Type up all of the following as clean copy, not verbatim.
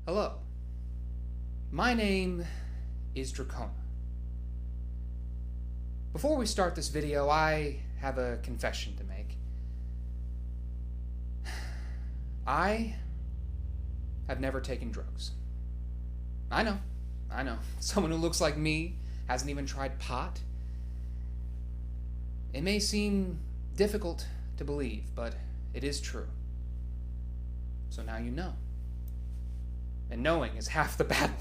Hello, my name is Drachona. Before we start this video, I have a confession to make. I have never taken drugs. I know. Someone who looks like me hasn't even tried pot. It may seem difficult to believe, but it is true. So now you know. And knowing is half the battle.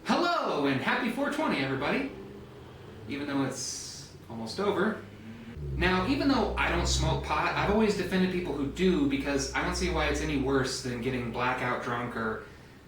Hello, and happy 420, everybody. Even though it's almost over. Now, even though I don't smoke pot, I've always defended people who do because I don't see why it's any worse than getting blackout drunk or,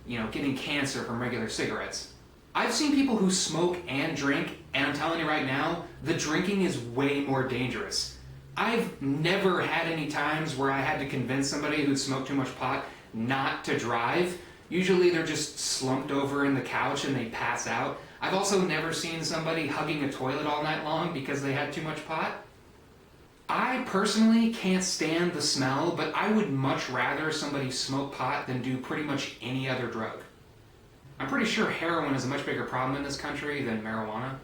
getting cancer from regular cigarettes. I've seen people who smoke and drink, and I'm telling you right now, the drinking is way more dangerous. I've never had any times where I had to convince somebody who'd smoked too much pot not to drive. Usually they're just slumped over in the couch and they pass out. I've also never seen somebody hugging a toilet all night long because they had too much pot. I personally can't stand the smell, but I would much rather somebody smoke pot than do pretty much any other drug. I'm pretty sure heroin is a much bigger problem in this country than marijuana.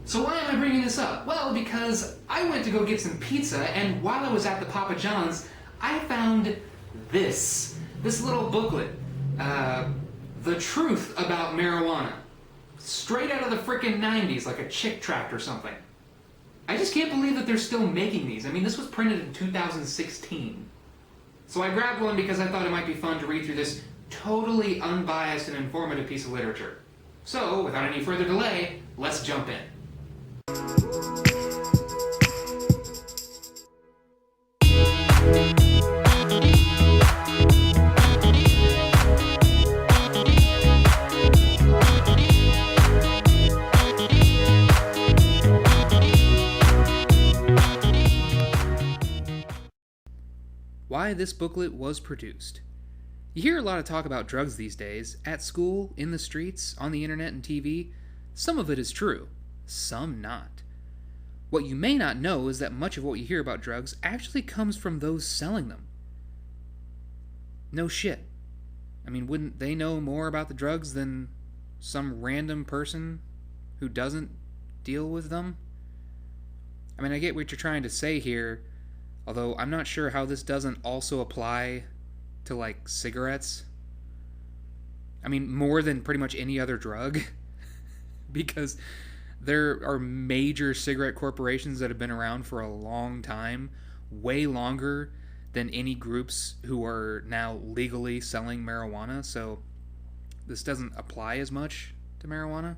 So why am I bringing this up? Well, because I went to go get some pizza, and while I was at the Papa John's, I found this little booklet. The Truth About Marijuana. Straight out of the frickin' 90s, like a chick tract or something. I just can't believe that they're still making these. I mean, this was printed in 2016. So I grabbed one because I thought it might be fun to read through this totally unbiased and informative piece of literature. So, without any further delay, let's jump in. Why this booklet was produced. You hear a lot of talk about drugs these days, at school, in the streets, on the internet and TV. Some of it is true, some not. What you may not know is that much of what you hear about drugs actually comes from those selling them. No shit. I mean, wouldn't they know more about the drugs than some random person who doesn't deal with them? I mean, I get what you're trying to say here, although I'm not sure how this doesn't also apply to, like, cigarettes. I mean, more than pretty much any other drug. Because there are major cigarette corporations that have been around for a long time, way longer than any groups who are now legally selling marijuana, so this doesn't apply as much to marijuana.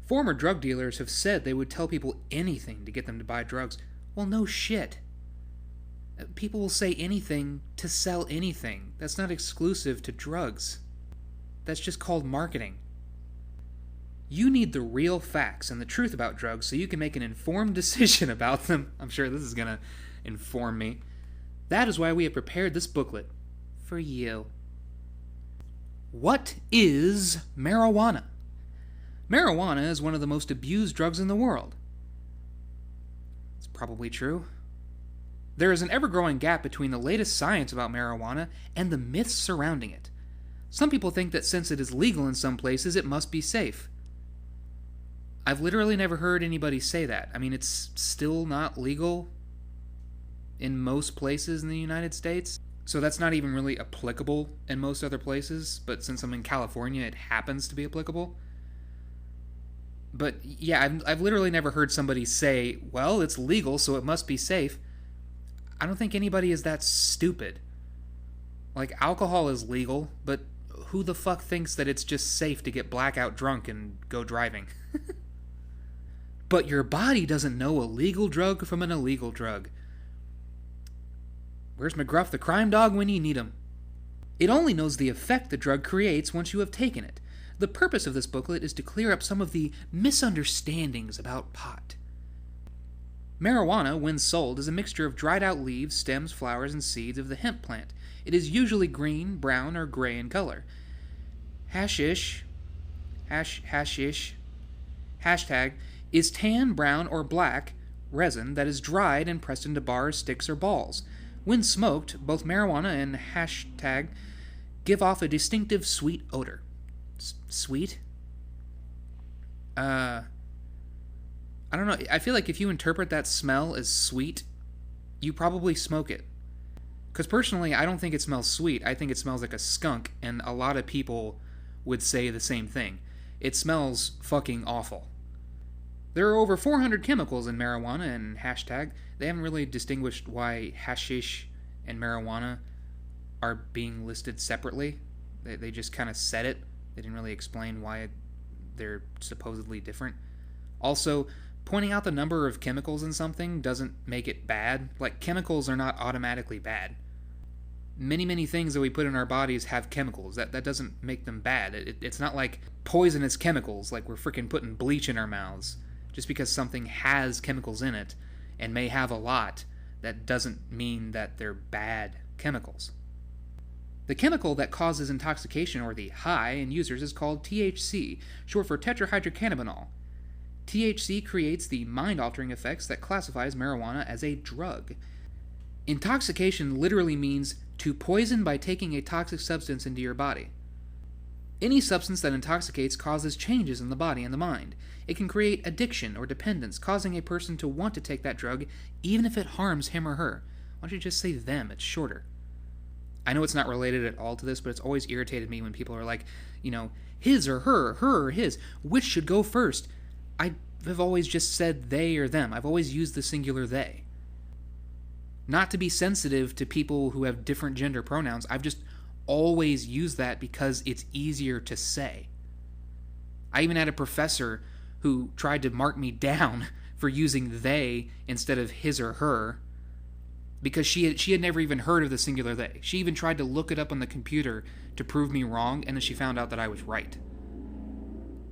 Former drug dealers have said they would tell people anything to get them to buy drugs. Well, no shit. People will say anything to sell anything. That's not exclusive to drugs. That's just called marketing. You need the real facts and the truth about drugs so you can make an informed decision about them. I'm sure this is going to inform me. That is why we have prepared this booklet for you. What is marijuana? Marijuana is one of the most abused drugs in the world. It's probably true. There is an ever-growing gap between the latest science about marijuana and the myths surrounding it. Some people think that since it is legal in some places, it must be safe. I've literally never heard anybody say that. I mean, it's still not legal in most places in the United States, so that's not even really applicable in most other places, but since I'm in California, it happens to be applicable. But yeah, I've literally never heard somebody say, well, it's legal, so it must be safe. I don't think anybody is that stupid. Like, alcohol is legal, but who the fuck thinks that it's just safe to get blackout drunk and go driving? But your body doesn't know a legal drug from an illegal drug. Where's McGruff the crime dog when you need him? It only knows the effect the drug creates once you have taken it. The purpose of this booklet is to clear up some of the misunderstandings about pot. Marijuana, when sold, is a mixture of dried out leaves, stems, flowers, and seeds of the hemp plant. It is usually green, brown, or gray in color. Hashish hashish, hashtag, is tan, brown, or black resin that is dried and pressed into bars, sticks, or balls. When smoked, both marijuana and hashtag give off a distinctive sweet odor. Sweet? I don't know. I feel like if you interpret that smell as sweet, you probably smoke it. Because personally, I don't think it smells sweet. I think it smells like a skunk, and a lot of people would say the same thing. It smells fucking awful. There are over 400 chemicals in marijuana and hashtag. They haven't really distinguished why hashish and marijuana are being listed separately. They just kind of said it. They didn't really explain why they're supposedly different. Also, pointing out the number of chemicals in something doesn't make it bad. Like, chemicals are not automatically bad. Many things that we put in our bodies have chemicals. That doesn't make them bad. It's not like poisonous chemicals, like we're freaking putting bleach in our mouths. Just because something has chemicals in it, and may have a lot, that doesn't mean that they're bad chemicals. The chemical that causes intoxication or the high in users is called THC, short for tetrahydrocannabinol. THC creates the mind-altering effects that classifies marijuana as a drug. Intoxication literally means to poison by taking a toxic substance into your body. Any substance that intoxicates causes changes in the body and the mind. It can create addiction or dependence, causing a person to want to take that drug even if it harms him or her. Why don't you just say them? It's shorter. I know it's not related at all to this, but it's always irritated me when people are like, his or her or his, which should go first? I've always just said they or them. I've always used the singular they. Not to be sensitive to people who have different gender pronouns, I've just always used that because it's easier to say. I even had a professor who tried to mark me down for using they instead of his or her because she had never even heard of the singular they. She even tried to look it up on the computer to prove me wrong, and then she found out that I was right.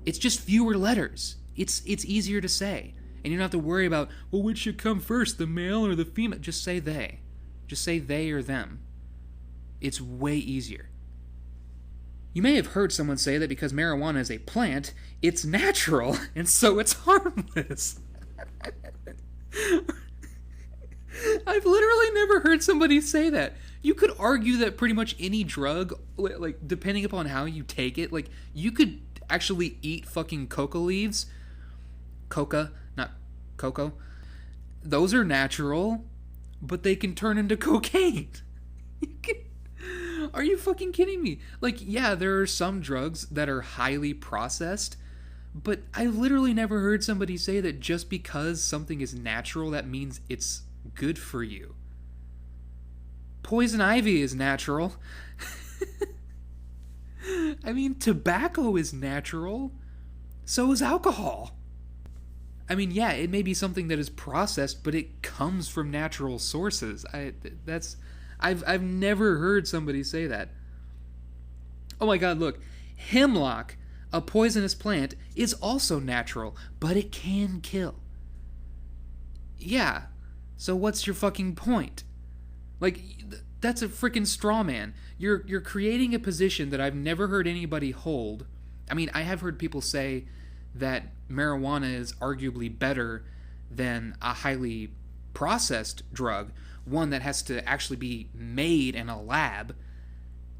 It's just fewer letters. It's easier to say. And you don't have to worry about, well, which should come first, the male or the female? Just say they. Just say they or them. It's way easier. You may have heard someone say that because marijuana is a plant, it's natural, and so it's harmless. I've literally never heard somebody say that. You could argue that pretty much any drug, like, depending upon how you take it, like, you could actually eat fucking coca leaves. Coca, not cocoa. Those are natural, but they can turn into cocaine. Are you fucking kidding me? Like, yeah, there are some drugs that are highly processed, but I literally never heard somebody say that just because something is natural, that means it's good for you. Poison ivy is natural. I mean, tobacco is natural. So is alcohol. I mean, yeah, it may be something that is processed, but it comes from natural sources. I've never heard somebody say that. Oh my god, look. Hemlock, a poisonous plant, is also natural, but it can kill. Yeah, so what's your fucking point? Like, that's a freaking straw man. You're creating a position that I've never heard anybody hold. I mean, I have heard people say that marijuana is arguably better than a highly processed drug, one that has to actually be made in a lab.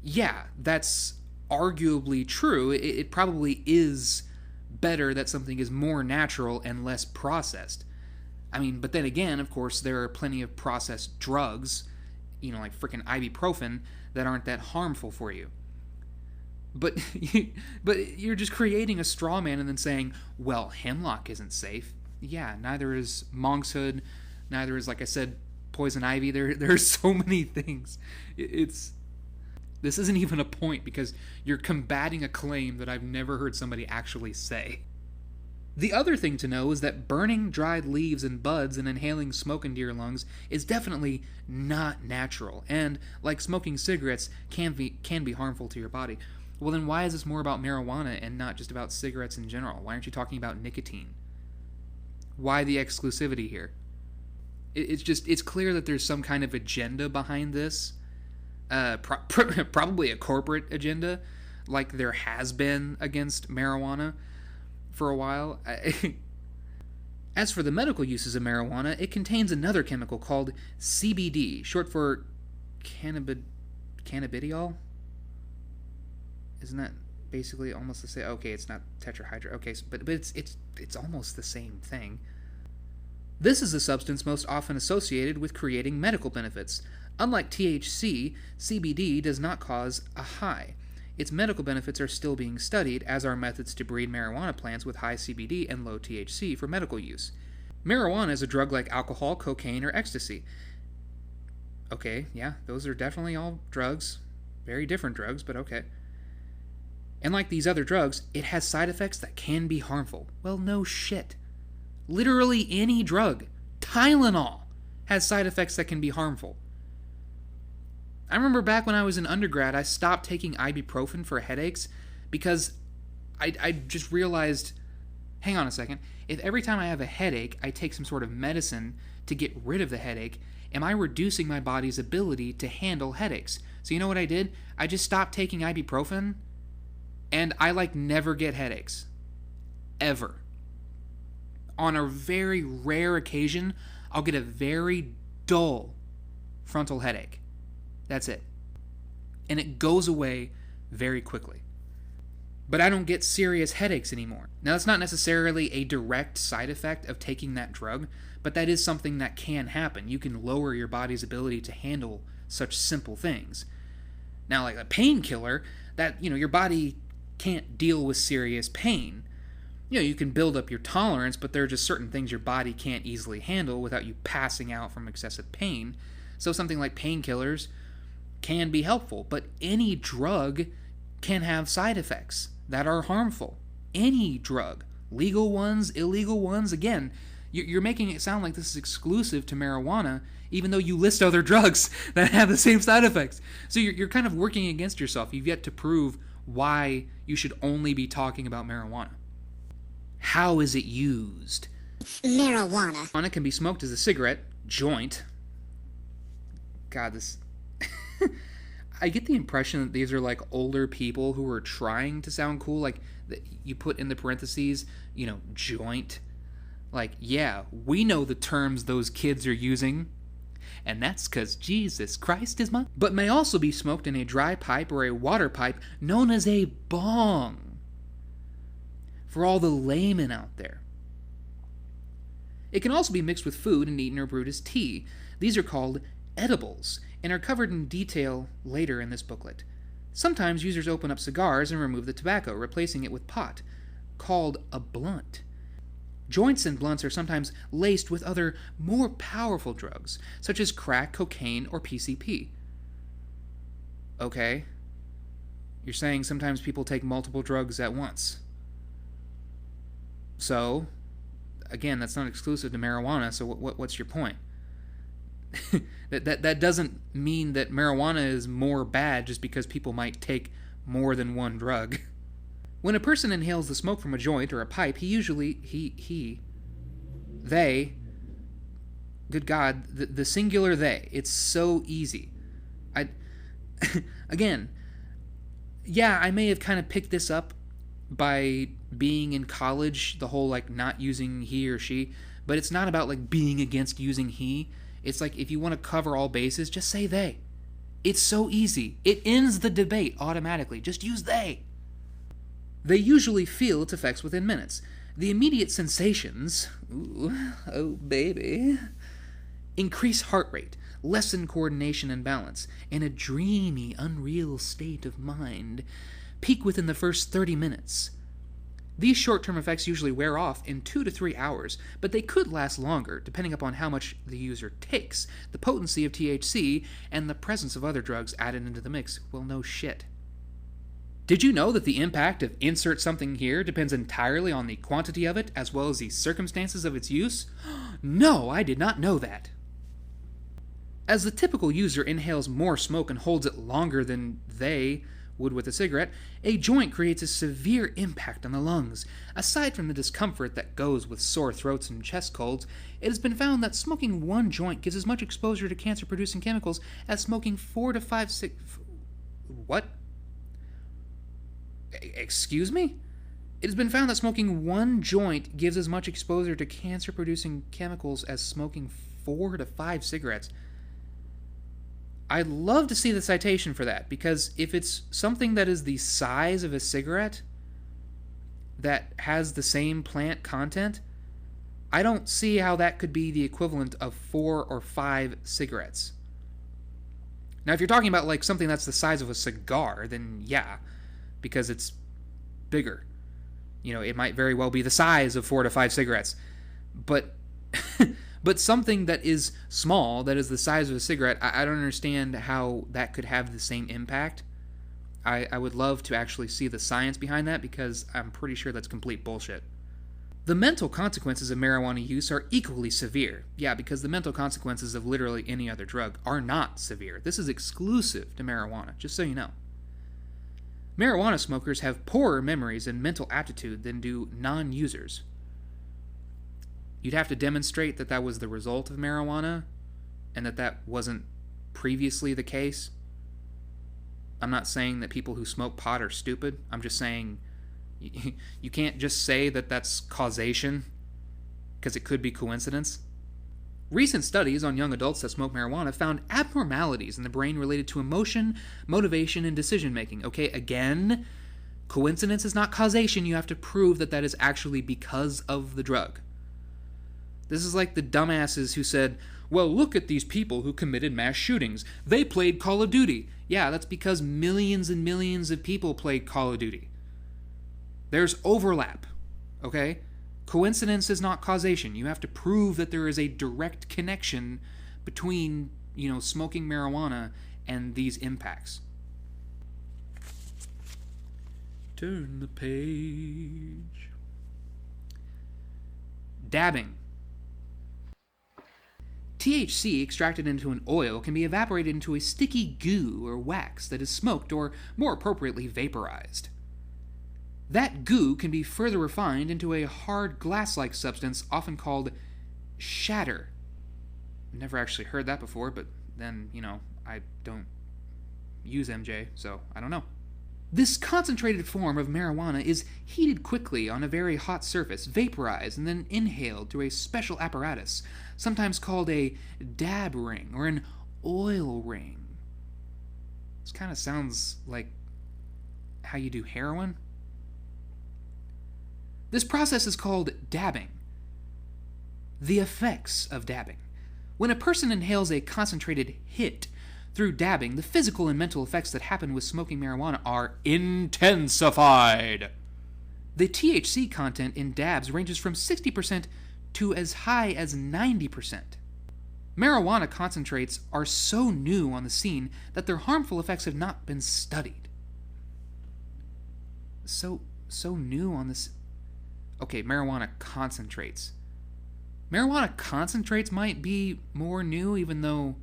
Yeah, that's arguably true. It probably is better that something is more natural and less processed. I mean, but then again, of course, there are plenty of processed drugs, like freaking ibuprofen, that aren't that harmful for you. But you're just creating a straw man and then saying, well, hemlock isn't safe. Yeah, neither is monkshood, neither is, like I said, poison ivy. There are so many things. This isn't even a point because you're combating a claim that I've never heard somebody actually say. The other thing to know is that burning dried leaves and buds and inhaling smoke into your lungs is definitely not natural, and, like smoking cigarettes, can be harmful to your body. Well, then why is this more about marijuana and not just about cigarettes in general? Why aren't you talking about nicotine? Why the exclusivity here? It's clear that there's some kind of agenda behind this. Probably a corporate agenda. like there has been against marijuana for a while. As for the medical uses of marijuana, it contains another chemical called CBD, short for cannabidiol? Isn't that basically almost the same? Okay, it's not tetrahydro. Okay, but it's almost the same thing. This is a substance most often associated with creating medical benefits. Unlike THC, CBD does not cause a high. Its medical benefits are still being studied, as are methods to breed marijuana plants with high CBD and low THC for medical use. Marijuana is a drug like alcohol, cocaine, or ecstasy. Okay, yeah, those are definitely all drugs. Very different drugs, but okay. And like these other drugs, it has side effects that can be harmful. Well, no shit. Literally any drug, Tylenol, has side effects that can be harmful. I remember back when I was in undergrad, I stopped taking ibuprofen for headaches because I just realized, hang on a second, if every time I have a headache, I take some sort of medicine to get rid of the headache, am I reducing my body's ability to handle headaches? So you know what I did? I just stopped taking ibuprofen, and I never get headaches. Ever. On a very rare occasion, I'll get a very dull frontal headache. That's it. And it goes away very quickly. But I don't get serious headaches anymore. Now, that's not necessarily a direct side effect of taking that drug, but that is something that can happen. You can lower your body's ability to handle such simple things. Now, like a painkiller, that, your body can't deal with serious pain. You can build up your tolerance, but there are just certain things your body can't easily handle without you passing out from excessive pain. So something like painkillers can be helpful, but any drug can have side effects that are harmful. Any drug. Legal ones, illegal ones. Again, you're making it sound like this is exclusive to marijuana, even though you list other drugs that have the same side effects. So you're kind of working against yourself. You've yet to prove why you should only be talking about marijuana. How is it used? Marijuana. Marijuana can be smoked as a cigarette, joint. God, this... I get the impression that these are older people who are trying to sound cool. You put in the parentheses, joint. Yeah, we know the terms those kids are using. And that's because Jesus Christ is mine. But may also be smoked in a dry pipe or a water pipe known as a bong. For all the laymen out there. It can also be mixed with food and eaten or brewed as tea. These are called edibles and are covered in detail later in this booklet. Sometimes users open up cigars and remove the tobacco, replacing it with pot, called a blunt. Joints and blunts are sometimes laced with other, more powerful drugs, such as crack, cocaine, or PCP. Okay. You're saying sometimes people take multiple drugs at once. So, again, that's not exclusive to marijuana, so what's your point? that doesn't mean that marijuana is more bad just because people might take more than one drug. When a person inhales the smoke from a joint or a pipe, they, good God, the singular they, it's so easy. Again, yeah, I may have kind of picked this up by being in college, the whole not using he or she, but it's not about being against using he. It's if you want to cover all bases, just say they. It's so easy. It ends the debate automatically. Just use they. They usually feel its effects within minutes. The immediate sensations, ooh, oh baby, increase heart rate, lessen coordination and balance, and a dreamy, unreal state of mind peak within the first 30 minutes. These short-term effects usually wear off in 2 to 3 hours, but they could last longer, depending upon how much the user takes, the potency of THC, and the presence of other drugs added into the mix. Well, no shit. Did you know that the impact of insert something here depends entirely on the quantity of it, as well as the circumstances of its use? No, I did not know that. As the typical user inhales more smoke and holds it longer than they would with a cigarette, a joint creates a severe impact on the lungs. Aside from the discomfort that goes with sore throats and chest colds, it has been found that smoking one joint gives as much exposure to cancer-producing chemicals as smoking 4 to 5 What? Excuse me? It has been found that smoking one joint gives as much exposure to cancer-producing chemicals as smoking 4 to 5 cigarettes. I'd love to see the citation for that, because if it's something that is the size of a cigarette that has the same plant content, I don't see how that could be the equivalent of 4 or 5 cigarettes. Now, if you're talking about like something that's the size of a cigar, then yeah, because it's bigger. You know, it might very well be the size of 4 to 5 cigarettes. But but something that is small, that is the size of a cigarette, I don't understand how that could have the same impact. I would love to actually see the science behind that, because I'm pretty sure that's complete bullshit. The mental consequences of marijuana use are equally severe. Yeah, because the mental consequences of literally any other drug are not severe. This is exclusive to marijuana, just so you know. Marijuana smokers have poorer memories and mental aptitude than do non-users. You'd have to demonstrate that that was the result of marijuana, and that wasn't previously the case. I'm not saying that people who smoke pot are stupid. I'm just saying you can't just say that that's causation, because it could be coincidence. Recent studies on young adults that smoke marijuana found abnormalities in the brain related to emotion, motivation, and decision-making. Okay, again, coincidence is not causation. You have to prove that that is actually because of the drug. This is like the dumbasses who said, well, look at these people who committed mass shootings. They played Call of Duty. Yeah, that's because millions and millions of people played Call of Duty. There's overlap, okay? Coincidence is not causation. You have to prove that there is a direct connection between, smoking marijuana and these impacts. Turn the page. Dabbing. THC extracted into an oil can be evaporated into a sticky goo or wax that is smoked, or more appropriately, vaporized. That goo can be further refined into a hard glass-like substance often called shatter. Never actually heard that before, but then, I don't use MJ, so I don't know. This concentrated form of marijuana is heated quickly on a very hot surface, vaporized, and then inhaled through a special apparatus, sometimes called a dab ring or an oil ring. This kind of sounds like how you do heroin. This process is called dabbing. The effects of dabbing. When a person inhales a concentrated hit through dabbing, the physical and mental effects that happen with smoking marijuana are intensified. The THC content in dabs ranges from 60% to as high as 90%. Marijuana concentrates are so new on the scene that their harmful effects have not been studied. So new on this. Okay, marijuana concentrates. Marijuana concentrates might be more new, even though,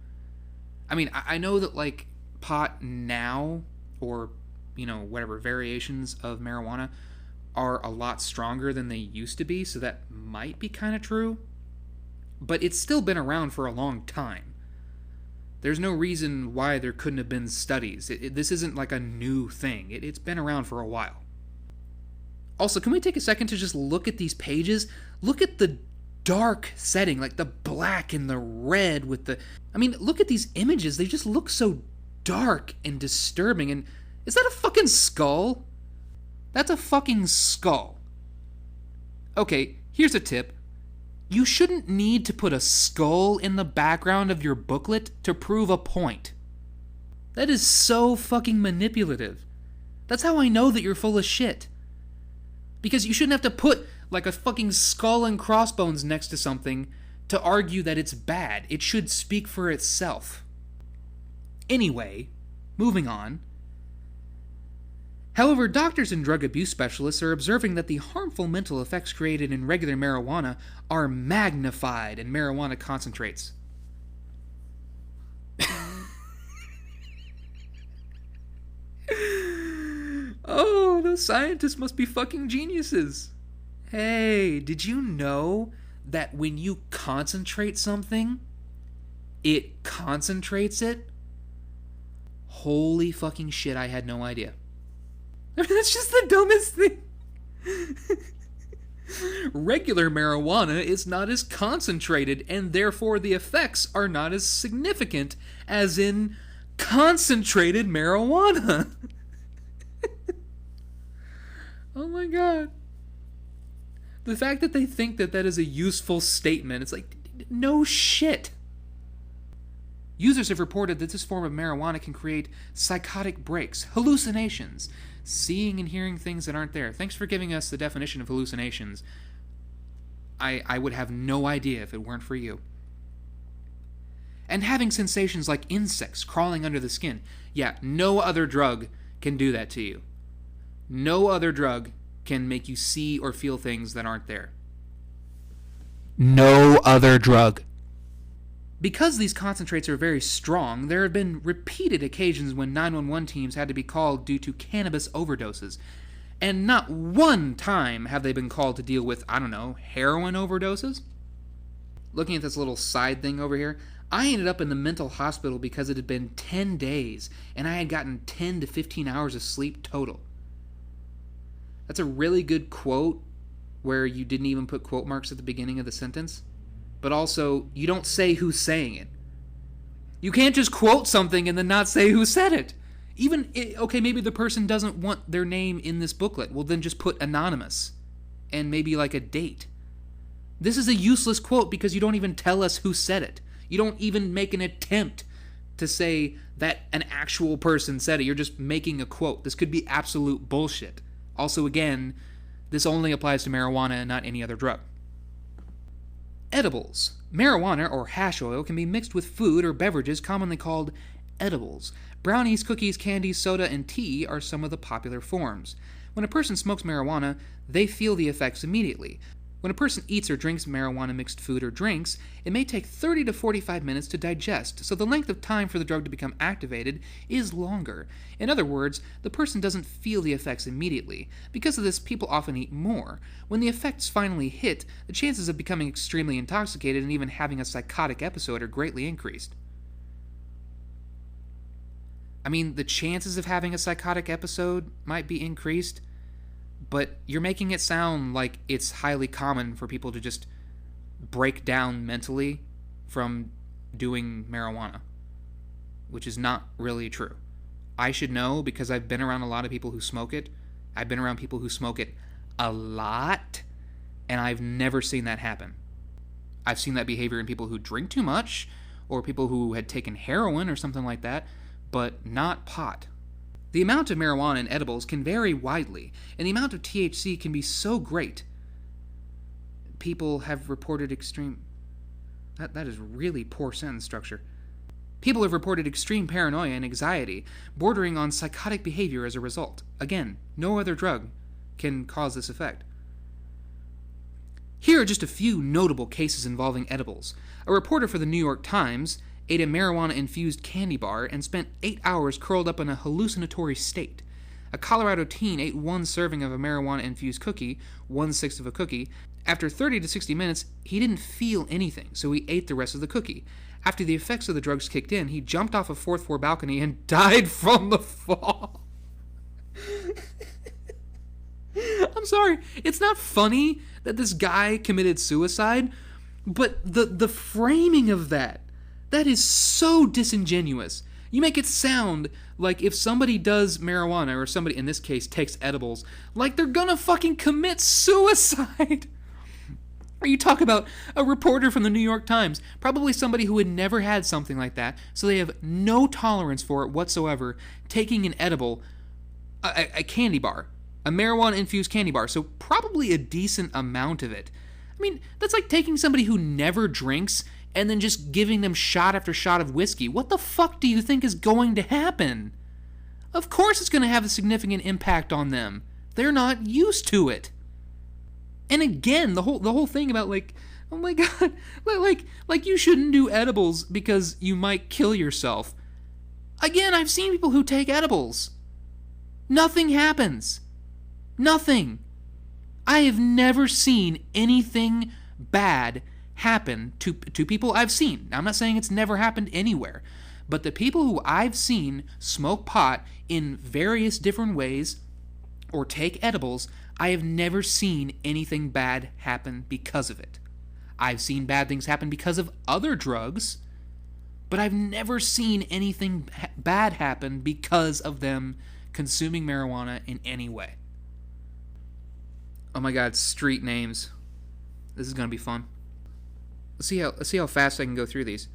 I know that, like, pot now, or, whatever variations of marijuana are a lot stronger than they used to be, so that might be kind of true. But it's still been around for a long time. There's no reason why there couldn't have been studies. This isn't like a new thing. It's been around for a while. Also, can we take a second to just look at these pages? Look at the dark setting, like the black and the red with the... look at these images. They just look so dark and disturbing. And is that a fucking skull? That's a fucking skull. Okay, here's a tip. You shouldn't need to put a skull in the background of your booklet to prove a point. That is so fucking manipulative. That's how I know that you're full of shit. Because you shouldn't have to put, like, a fucking skull and crossbones next to something to argue that it's bad. It should speak for itself. Anyway, moving on. However, doctors and drug abuse specialists are observing that the harmful mental effects created in regular marijuana are magnified in marijuana concentrates. Oh, those scientists must be fucking geniuses. Hey, did you know that when you concentrate something, it concentrates it? Holy fucking shit, I had no idea. I mean, that's just the dumbest thing. Regular marijuana is not as concentrated, and therefore the effects are not as significant as in concentrated marijuana. Oh my god. The fact that they think that that is a useful statement, it's like, no shit. Users have reported that this form of marijuana can create psychotic breaks, hallucinations, seeing and hearing things that aren't there. Thanks for giving us the definition of hallucinations. I would have no idea if it weren't for you. And having sensations like insects crawling under the skin. Yeah, no other drug can do that to you. No other drug can make you see or feel things that aren't there. No other drug. Because these concentrates are very strong, there have been repeated occasions when 911 teams had to be called due to cannabis overdoses. And not one time have they been called to deal with, I don't know, heroin overdoses? Looking at this little side thing over here, I ended up in the mental hospital because it had been 10 days, and I had gotten 10 to 15 hours of sleep total. That's a really good quote where you didn't even put quote marks at the beginning of the sentence. But also, you don't say who's saying it. You can't just quote something and then not say who said it. Okay, maybe the person doesn't want their name in this booklet. Well, then just put anonymous. And maybe like a date. This is a useless quote because you don't even tell us who said it. You don't even make an attempt to say that an actual person said it. You're just making a quote. This could be absolute bullshit. Also, again, this only applies to marijuana and not any other drug. Edibles. Marijuana or hash oil can be mixed with food or beverages commonly called edibles. Brownies, cookies, candies, soda, and tea are some of the popular forms. When a person smokes marijuana, they feel the effects immediately. When a person eats or drinks marijuana-mixed food or drinks, it may take 30 to 45 minutes to digest, so the length of time for the drug to become activated is longer. In other words, the person doesn't feel the effects immediately. Because of this, people often eat more. When the effects finally hit, the chances of becoming extremely intoxicated and even having a psychotic episode are greatly increased. I mean, the chances of having a psychotic episode might be increased, but you're making it sound like it's highly common for people to just break down mentally from doing marijuana, which is not really true. I should know because I've been around a lot of people who smoke it. I've been around people who smoke it a lot, and I've never seen that happen. I've seen that behavior in people who drink too much, or people who had taken heroin or something like that, but not pot. The amount of marijuana in edibles can vary widely, and the amount of THC can be so great. People have reported extreme... That is really poor sentence structure. People have reported extreme paranoia and anxiety, bordering on psychotic behavior as a result. Again, no other drug can cause this effect. Here are just a few notable cases involving edibles. A reporter for the New York Times ate a marijuana-infused candy bar and spent 8 hours curled up in a hallucinatory state. A Colorado teen ate one serving of a marijuana-infused cookie, 1/6 of a cookie. After 30 to 60 minutes, he didn't feel anything, so he ate the rest of the cookie. After the effects of the drugs kicked in, he jumped off a 4th floor balcony and died from the fall. I'm sorry, it's not funny that this guy committed suicide, but the framing of that is so disingenuous. You make it sound like if somebody does marijuana, or somebody, in this case, takes edibles, like they're gonna fucking commit suicide. Or you talk about a reporter from the New York Times, probably somebody who had never had something like that, so they have no tolerance for it whatsoever, taking an edible, a candy bar, a marijuana-infused candy bar, so probably a decent amount of it. I mean, that's like taking somebody who never drinks and then just giving them shot after shot of whiskey. What the fuck do you think is going to happen? Of course it's going to have a significant impact on them. They're not used to it. And again, the whole thing about like, oh my god, like you shouldn't do edibles because you might kill yourself. Again, I've seen people who take edibles. Nothing happens. Nothing. I have never seen anything bad happen to people I've seen. Now, I'm not saying it's never happened anywhere, but the people who I've seen smoke pot in various different ways, or take edibles, I have never seen anything bad happen because of it. I've seen bad things happen because of other drugs, but I've never seen anything bad happen because of them consuming marijuana in any way. Oh my god, street names. This is going to be fun. Let's see how fast I can go through these.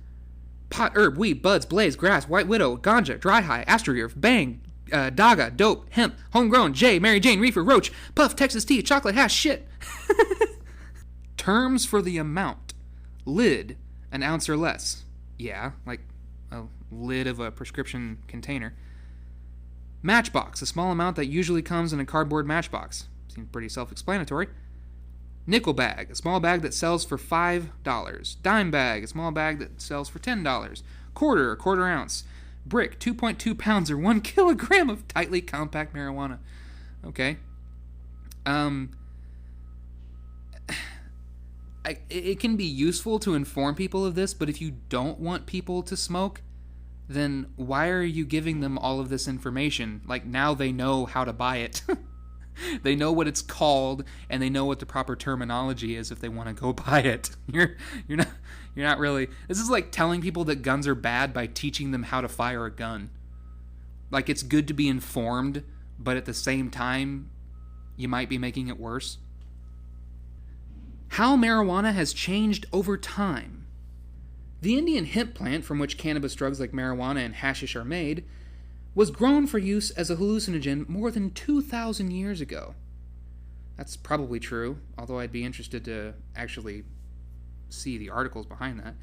Pot, herb, weed, buds, blaze, grass, white widow, ganja, dry high, astroear, bang, daga, dope, hemp, homegrown, J, Mary Jane, reefer, roach, puff, Texas tea, chocolate, hash, shit. Terms for the amount. Lid, an ounce or less. Yeah, like a lid of a prescription container. Matchbox, a small amount that usually comes in a cardboard matchbox. Seems pretty self-explanatory. Nickel bag, a small bag that sells for $5. Dime bag, a small bag that sells for $10. Quarter, a quarter ounce. Brick, 2.2 pounds or 1 kilogram of tightly compact marijuana. Okay. It can be useful to inform people of this, but if you don't want people to smoke, then why are you giving them all of this information? Like, now they know how to buy it. They know what it's called, and they know what the proper terminology is if they want to go buy it. You're not really. This is like telling people that guns are bad by teaching them how to fire a gun. Like, it's good to be informed, but at the same time, you might be making it worse. How marijuana has changed over time. The Indian hemp plant from which cannabis drugs like marijuana and hashish are made was grown for use as a hallucinogen more than 2,000 years ago. That's probably true, although I'd be interested to actually see the articles behind that.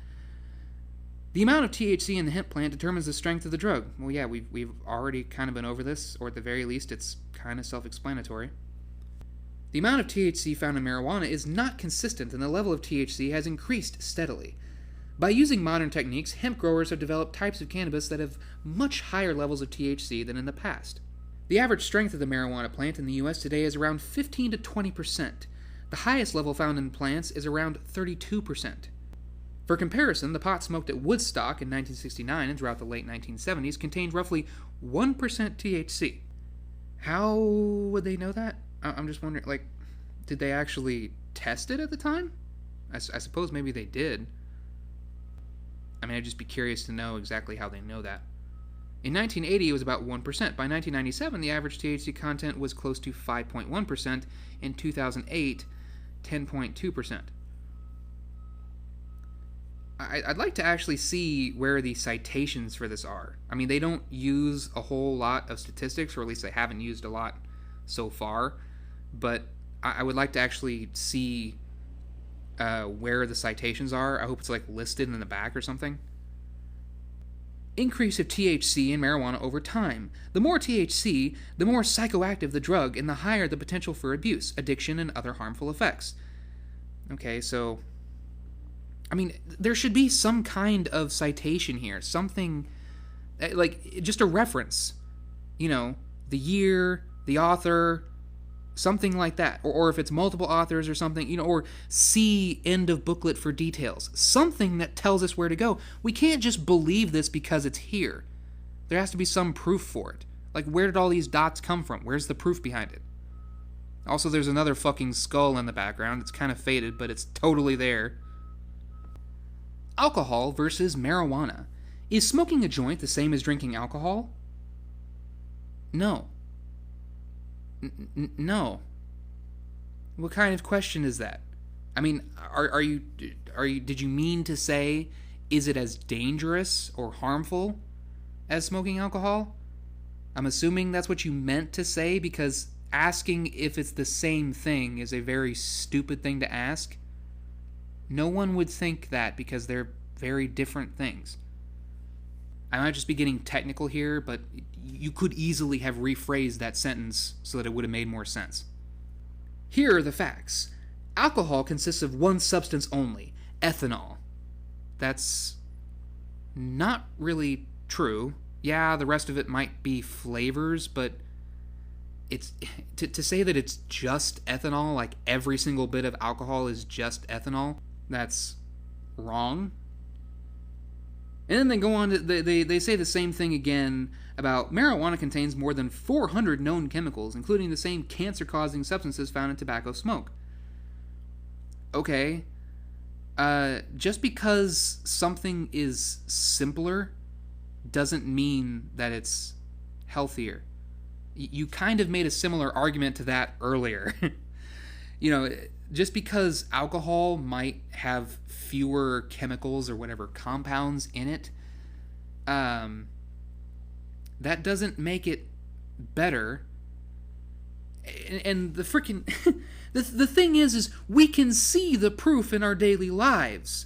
The amount of THC in the hemp plant determines the strength of the drug. Well, yeah, we've already kind of been over this, or at the very least, it's kind of self-explanatory. The amount of THC found in marijuana is not consistent, and the level of THC has increased steadily. By using modern techniques, hemp growers have developed types of cannabis that have much higher levels of THC than in the past. The average strength of the marijuana plant in the US today is around 15 to 20%. The highest level found in plants is around 32%. For comparison, the pot smoked at Woodstock in 1969 and throughout the late 1970s contained roughly 1% THC. How would they know that? I'm just wondering, like, did they actually test it at the time? I suppose maybe they did. I mean, I'd just be curious to know exactly how they know that. In 1980, it was about 1%. By 1997, the average THC content was close to 5.1%. In 2008, 10.2%. I'd like to actually see where the citations for this are. I mean, they don't use a whole lot of statistics, or at least they haven't used a lot so far. But I would like to actually see where the citations are. I hope it's like listed in the back or something. Increase of THC in marijuana over time. The more THC, the more psychoactive the drug, and the higher the potential for abuse, addiction, and other harmful effects. Okay, so, I mean, there should be some kind of citation here. Something, like, just a reference. You know, the year, the author, something like that. Or if it's multiple authors or something, you know, or see end of booklet for details. Something that tells us where to go. We can't just believe this because it's here. There has to be some proof for it. Like, where did all these dots come from? Where's the proof behind it? Also, there's another fucking skull in the background. It's kind of faded, but it's totally there. Alcohol versus marijuana. Is smoking a joint the same as drinking alcohol? No. No. What kind of question is that? I mean, did you mean to say, is it as dangerous or harmful as smoking alcohol? I'm assuming that's what you meant to say, because asking if it's the same thing is a very stupid thing to ask. No one would think that, because they're very different things. I might just be getting technical here, but you could easily have rephrased that sentence so that it would have made more sense. Here are the facts. Alcohol consists of one substance only, ethanol. That's not really true. Yeah, the rest of it might be flavors, but it's to say that it's just ethanol, like every single bit of alcohol is just ethanol, that's wrong. And then they go on to, they say the same thing again about marijuana contains more than 400 known chemicals, including the same cancer-causing substances found in tobacco smoke. Okay, just because something is simpler doesn't mean that it's healthier. You kind of made a similar argument to that earlier. Just because alcohol might have fewer chemicals or whatever compounds in it, that doesn't make it better. And the frickin' the thing is we can see the proof in our daily lives.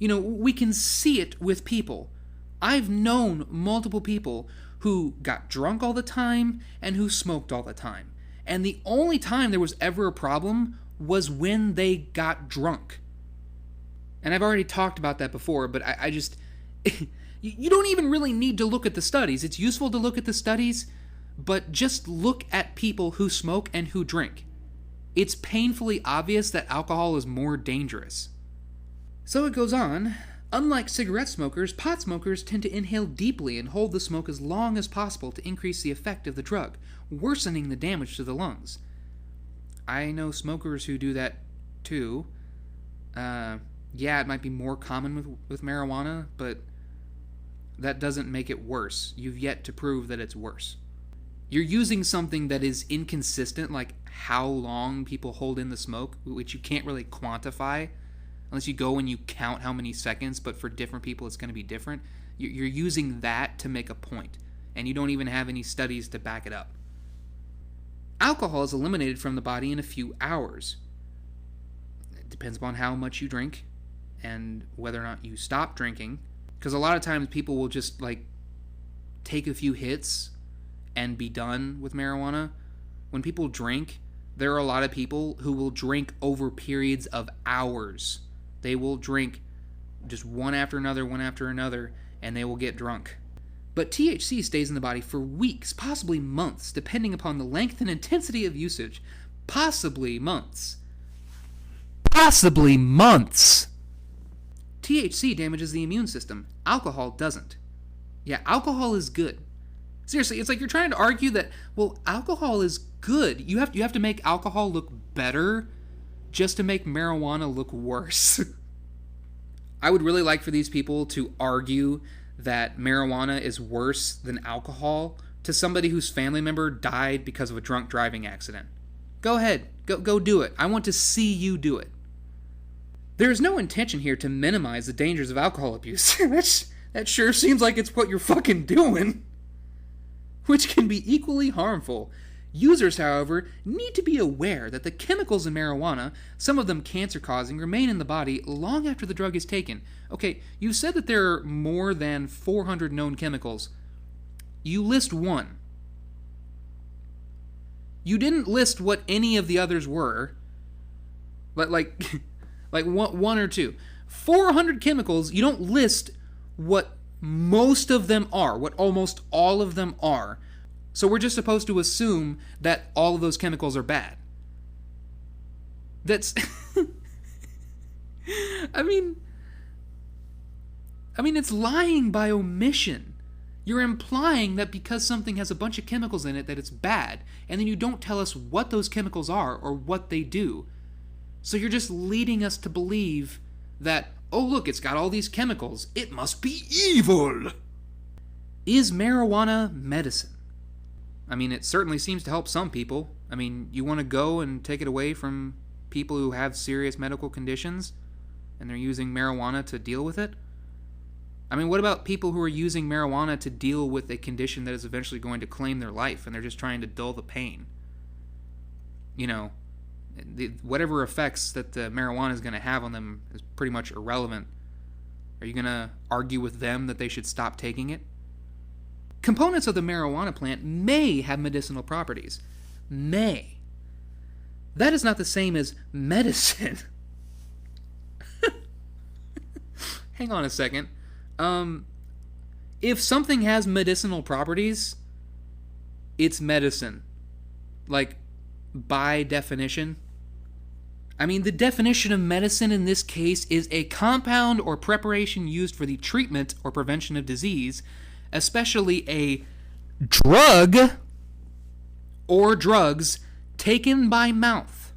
We can see it with people. I've known multiple people who got drunk all the time and who smoked all the time. And the only time there was ever a problem was when they got drunk. And I've already talked about that before, but I just... you don't even really need to look at the studies. It's useful to look at the studies, but just look at people who smoke and who drink. It's painfully obvious that alcohol is more dangerous. So it goes on. Unlike cigarette smokers, pot smokers tend to inhale deeply and hold the smoke as long as possible to increase the effect of the drug, worsening the damage to the lungs. I know smokers who do that too. It might be more common with marijuana, but that doesn't make it worse. You've yet to prove that it's worse. You're using something that is inconsistent, like how long people hold in the smoke, which you can't really quantify unless you go and you count how many seconds, but for different people it's going to be different. You're using that to make a point, and you don't even have any studies to back it up. Alcohol is eliminated from the body in a few hours. It depends upon how much you drink and whether or not you stop drinking, because a lot of times people will just take a few hits and be done with marijuana. When people drink, there are a lot of people who will drink over periods of hours. They will drink just one after another, and they will get drunk. But THC stays in the body for weeks, possibly months, depending upon the length and intensity of usage. Possibly months. Possibly months! THC damages the immune system. Alcohol doesn't. Yeah, alcohol is good. Seriously, it's like you're trying to argue that, alcohol is good. You have to make alcohol look better just to make marijuana look worse. I would really like for these people to argue that marijuana is worse than alcohol to somebody whose family member died because of a drunk driving accident. Go ahead. Go do it. I want to see you do it. There is no intention here to minimize the dangers of alcohol abuse. That sure seems like it's what you're fucking doing. Which can be equally harmful. Users, however, need to be aware that the chemicals in marijuana, some of them cancer-causing, remain in the body long after the drug is taken. Okay, you said that there are more than 400 known chemicals. You list one. You didn't list what any of the others were. Like one or two. 400 chemicals, you don't list what most of them are, what almost all of them are. So we're just supposed to assume that all of those chemicals are bad. That's... I mean, it's lying by omission. You're implying that because something has a bunch of chemicals in it that it's bad, and then you don't tell us what those chemicals are or what they do. So you're just leading us to believe that, oh look, it's got all these chemicals. It must be evil. Is marijuana medicine? It certainly seems to help some people. You want to go and take it away from people who have serious medical conditions and they're using marijuana to deal with it? What about people who are using marijuana to deal with a condition that is eventually going to claim their life and they're just trying to dull the pain? Whatever effects that the marijuana is going to have on them is pretty much irrelevant. Are you going to argue with them that they should stop taking it? Components of the marijuana plant may have medicinal properties. May. That is not the same as medicine. Hang on a second. If something has medicinal properties, it's medicine. By definition. I mean, the definition of medicine in this case is a compound or preparation used for the treatment or prevention of disease, especially a drug or drugs taken by mouth.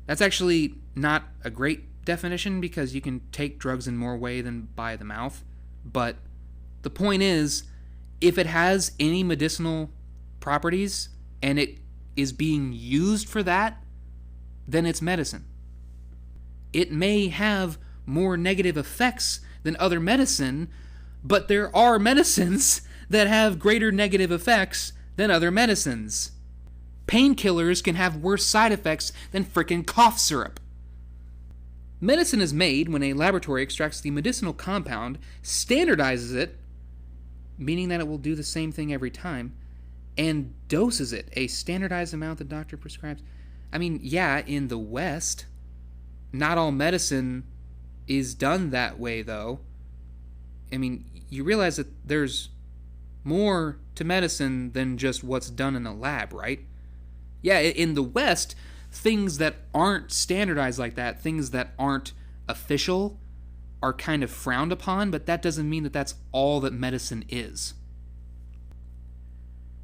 That's actually not a great definition because you can take drugs in more way than by the mouth, but the point is, if it has any medicinal properties and it is being used for that, then it's medicine. It may have more negative effects than other medicine, but there are medicines that have greater negative effects than other medicines. Painkillers can have worse side effects than frickin' cough syrup. Medicine is made when a laboratory extracts the medicinal compound, standardizes it, meaning that it will do the same thing every time, and doses it, a standardized amount the doctor prescribes. I mean, yeah, in the West, not all medicine is done that way, though. I mean, you realize that there's more to medicine than just what's done in a lab, right? Yeah, in the West, things that aren't standardized like that, things that aren't official, are kind of frowned upon, but that doesn't mean that that's all that medicine is.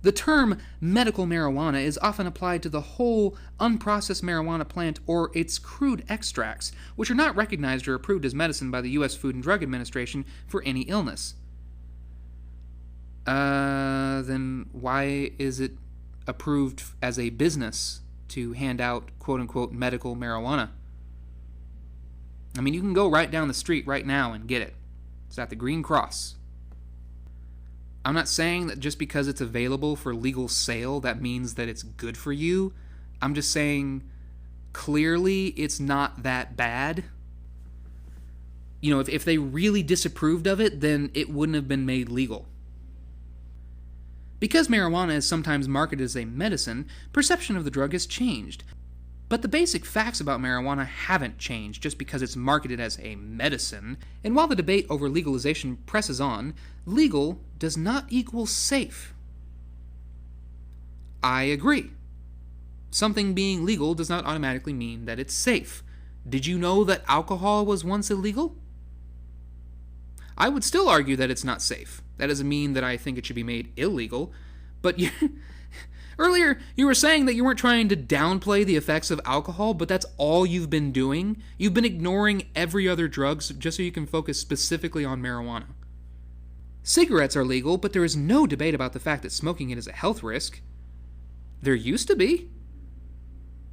The term medical marijuana is often applied to the whole unprocessed marijuana plant or its crude extracts, which are not recognized or approved as medicine by the U.S. Food and Drug Administration for any illness. Then why is it approved as a business to hand out quote-unquote medical marijuana? I mean, you can go right down the street right now and get it. It's at the Green Cross. I'm not saying that just because it's available for legal sale, that means that it's good for you. I'm just saying, clearly, it's not that bad. You know, if they really disapproved of it, then it wouldn't have been made legal. Because marijuana is sometimes marketed as a medicine, perception of the drug has changed. But the basic facts about marijuana haven't changed just because it's marketed as a medicine, and while the debate over legalization presses on, legal does not equal safe. I agree. Something being legal does not automatically mean that it's safe. Did you know that alcohol was once illegal? I would still argue that it's not safe. That doesn't mean that I think it should be made illegal, but earlier, you were saying that you weren't trying to downplay the effects of alcohol, but that's all you've been doing? You've been ignoring every other drug just so you can focus specifically on marijuana. Cigarettes are legal, but there is no debate about the fact that smoking it is a health risk. There used to be.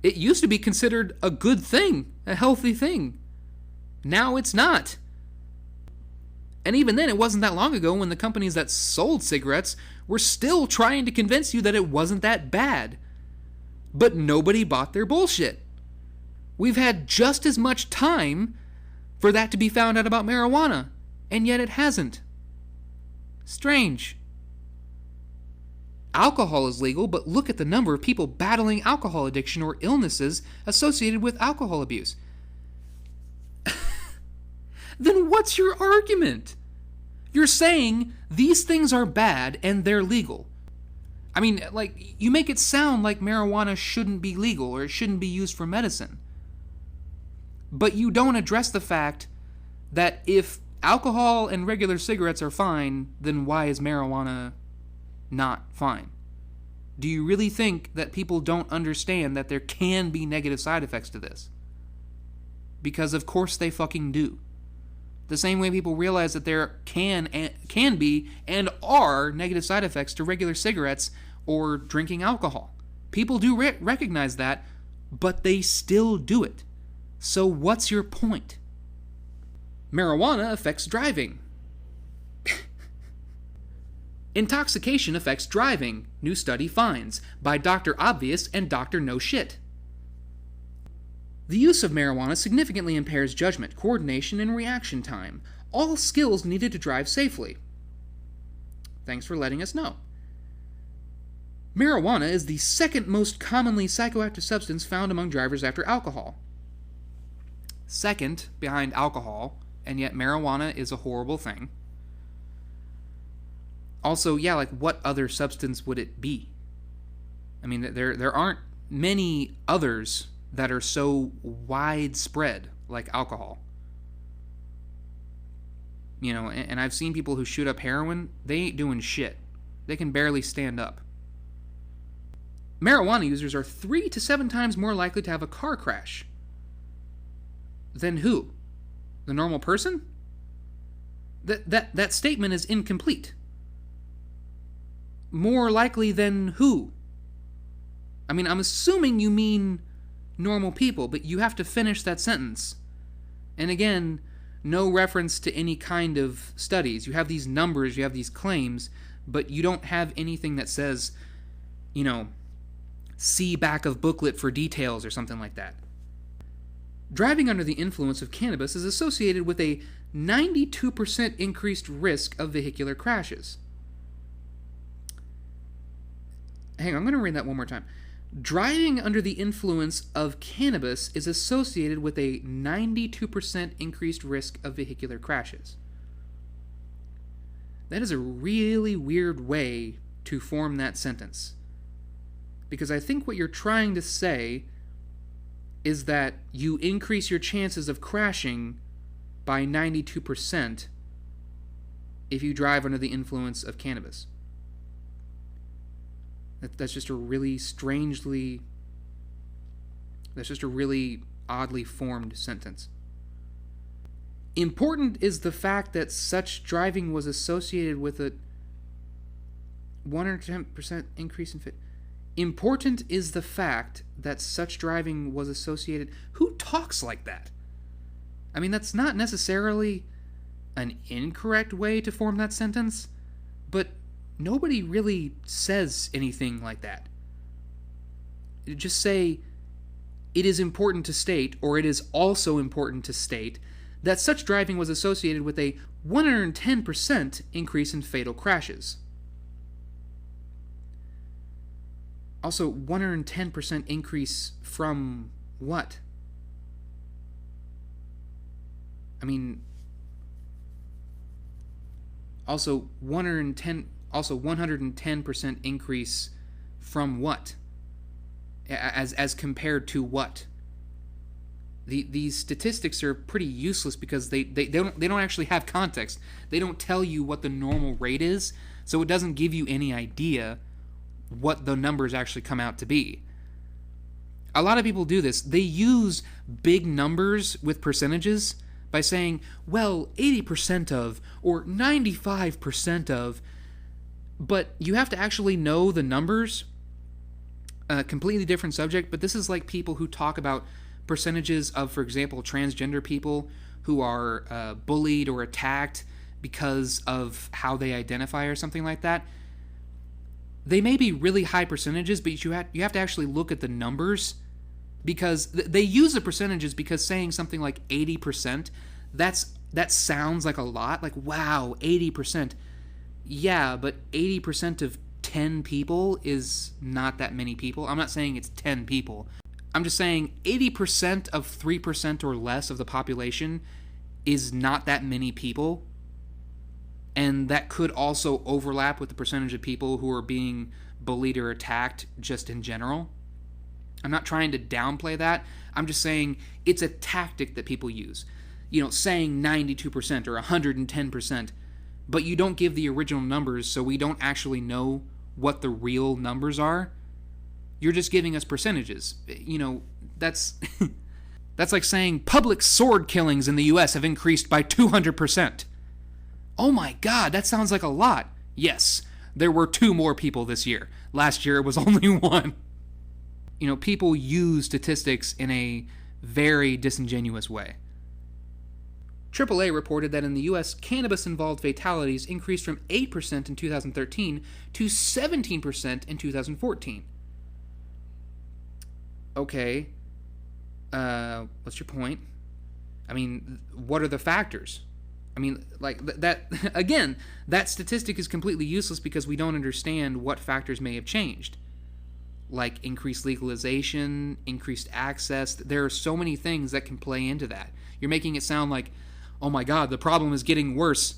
It used to be considered a good thing, a healthy thing. Now it's not. And even then, it wasn't that long ago when the companies that sold cigarettes were still trying to convince you that it wasn't that bad. But nobody bought their bullshit. We've had just as much time for that to be found out about marijuana, and yet it hasn't. Strange. Alcohol is legal, but look at the number of people battling alcohol addiction or illnesses associated with alcohol abuse. Then what's your argument? You're saying these things are bad and they're legal. I mean, like, you make it sound like marijuana shouldn't be legal or it shouldn't be used for medicine. But you don't address the fact that if alcohol and regular cigarettes are fine, then why is marijuana not fine? Do you really think that people don't understand that there can be negative side effects to this? Because of course they fucking do. The same way people realize that there can be and are negative side effects to regular cigarettes or drinking alcohol. People do recognize that, but they still do it. So what's your point? Marijuana affects driving. Intoxication affects driving, new study finds, by Dr. Obvious and Dr. No Shit. The use of marijuana significantly impairs judgment, coordination, and reaction time, all skills needed to drive safely. Thanks for letting us know. Marijuana is the second most commonly psychoactive substance found among drivers after alcohol. Second behind alcohol, and yet marijuana is a horrible thing. Also, yeah, like what other substance would it be? I mean, there aren't many others that are so widespread, like alcohol. You know, and I've seen people who shoot up heroin, they ain't doing shit. They can barely stand up. Marijuana users are 3 to 7 times more likely to have a car crash. Than who? The normal person? That statement is incomplete. More likely than who? I mean, I'm assuming you mean normal people, but you have to finish that sentence. And again, no reference to any kind of studies. You have these numbers, you have these claims, but you don't have anything that says, you know, see back of booklet for details or something like that. Driving under the influence of cannabis is associated with a 92% increased risk of vehicular crashes. Hang on, I'm going to read that one more time. Driving under the influence of cannabis is associated with a 92% increased risk of vehicular crashes. That is a really weird way to form that sentence. Because I think what you're trying to say is that you increase your chances of crashing by 92% if you drive under the influence of cannabis. That's just a really oddly formed sentence. Important is the fact that such driving was associated with a 110% increase in fit. Important is the fact that such driving was associated... Who talks like that? I mean, that's not necessarily an incorrect way to form that sentence, but nobody really says anything like that. Just say, it is important to state, or it is also important to state, that such driving was associated with a 110% increase in fatal crashes. Also, 110% increase from what? I mean, also 110% increase from what? As compared to what? These statistics are pretty useless because they don't actually have context. They don't tell you what the normal rate is, so it doesn't give you any idea what the numbers actually come out to be. A lot of people do this. They use big numbers with percentages by saying, well, 80% of, or 95% of, but you have to actually know the numbers. A completely different subject, but this is like people who talk about percentages of, for example, transgender people who are bullied or attacked because of how they identify or something like that. They may be really high percentages, but you have to actually look at the numbers, because they use the percentages because saying something like 80%, that sounds like a lot. Like, wow, 80%. Yeah, but 80% of 10 people is not that many people. I'm not saying it's 10 people. I'm just saying 80% of 3% or less of the population is not that many people. And that could also overlap with the percentage of people who are being bullied or attacked just in general. I'm not trying to downplay that. I'm just saying it's a tactic that people use. You know, saying 92% or 110%, but you don't give the original numbers, so we don't actually know what the real numbers are. You're just giving us percentages. You know, that's that's like saying public sword killings in the US have increased by 200%. Oh my God, that sounds like a lot. Yes, there were 2 more people this year. Last year it was only 1. You know, people use statistics in a very disingenuous way. AAA reported that in the U.S., cannabis-involved fatalities increased from 8% in 2013 to 17% in 2014. Okay, what's your point? I mean, what are the factors? I mean, like, that again, that statistic is completely useless because we don't understand what factors may have changed. Like increased legalization, increased access. There are so many things that can play into that. You're making it sound like, oh my God, the problem is getting worse.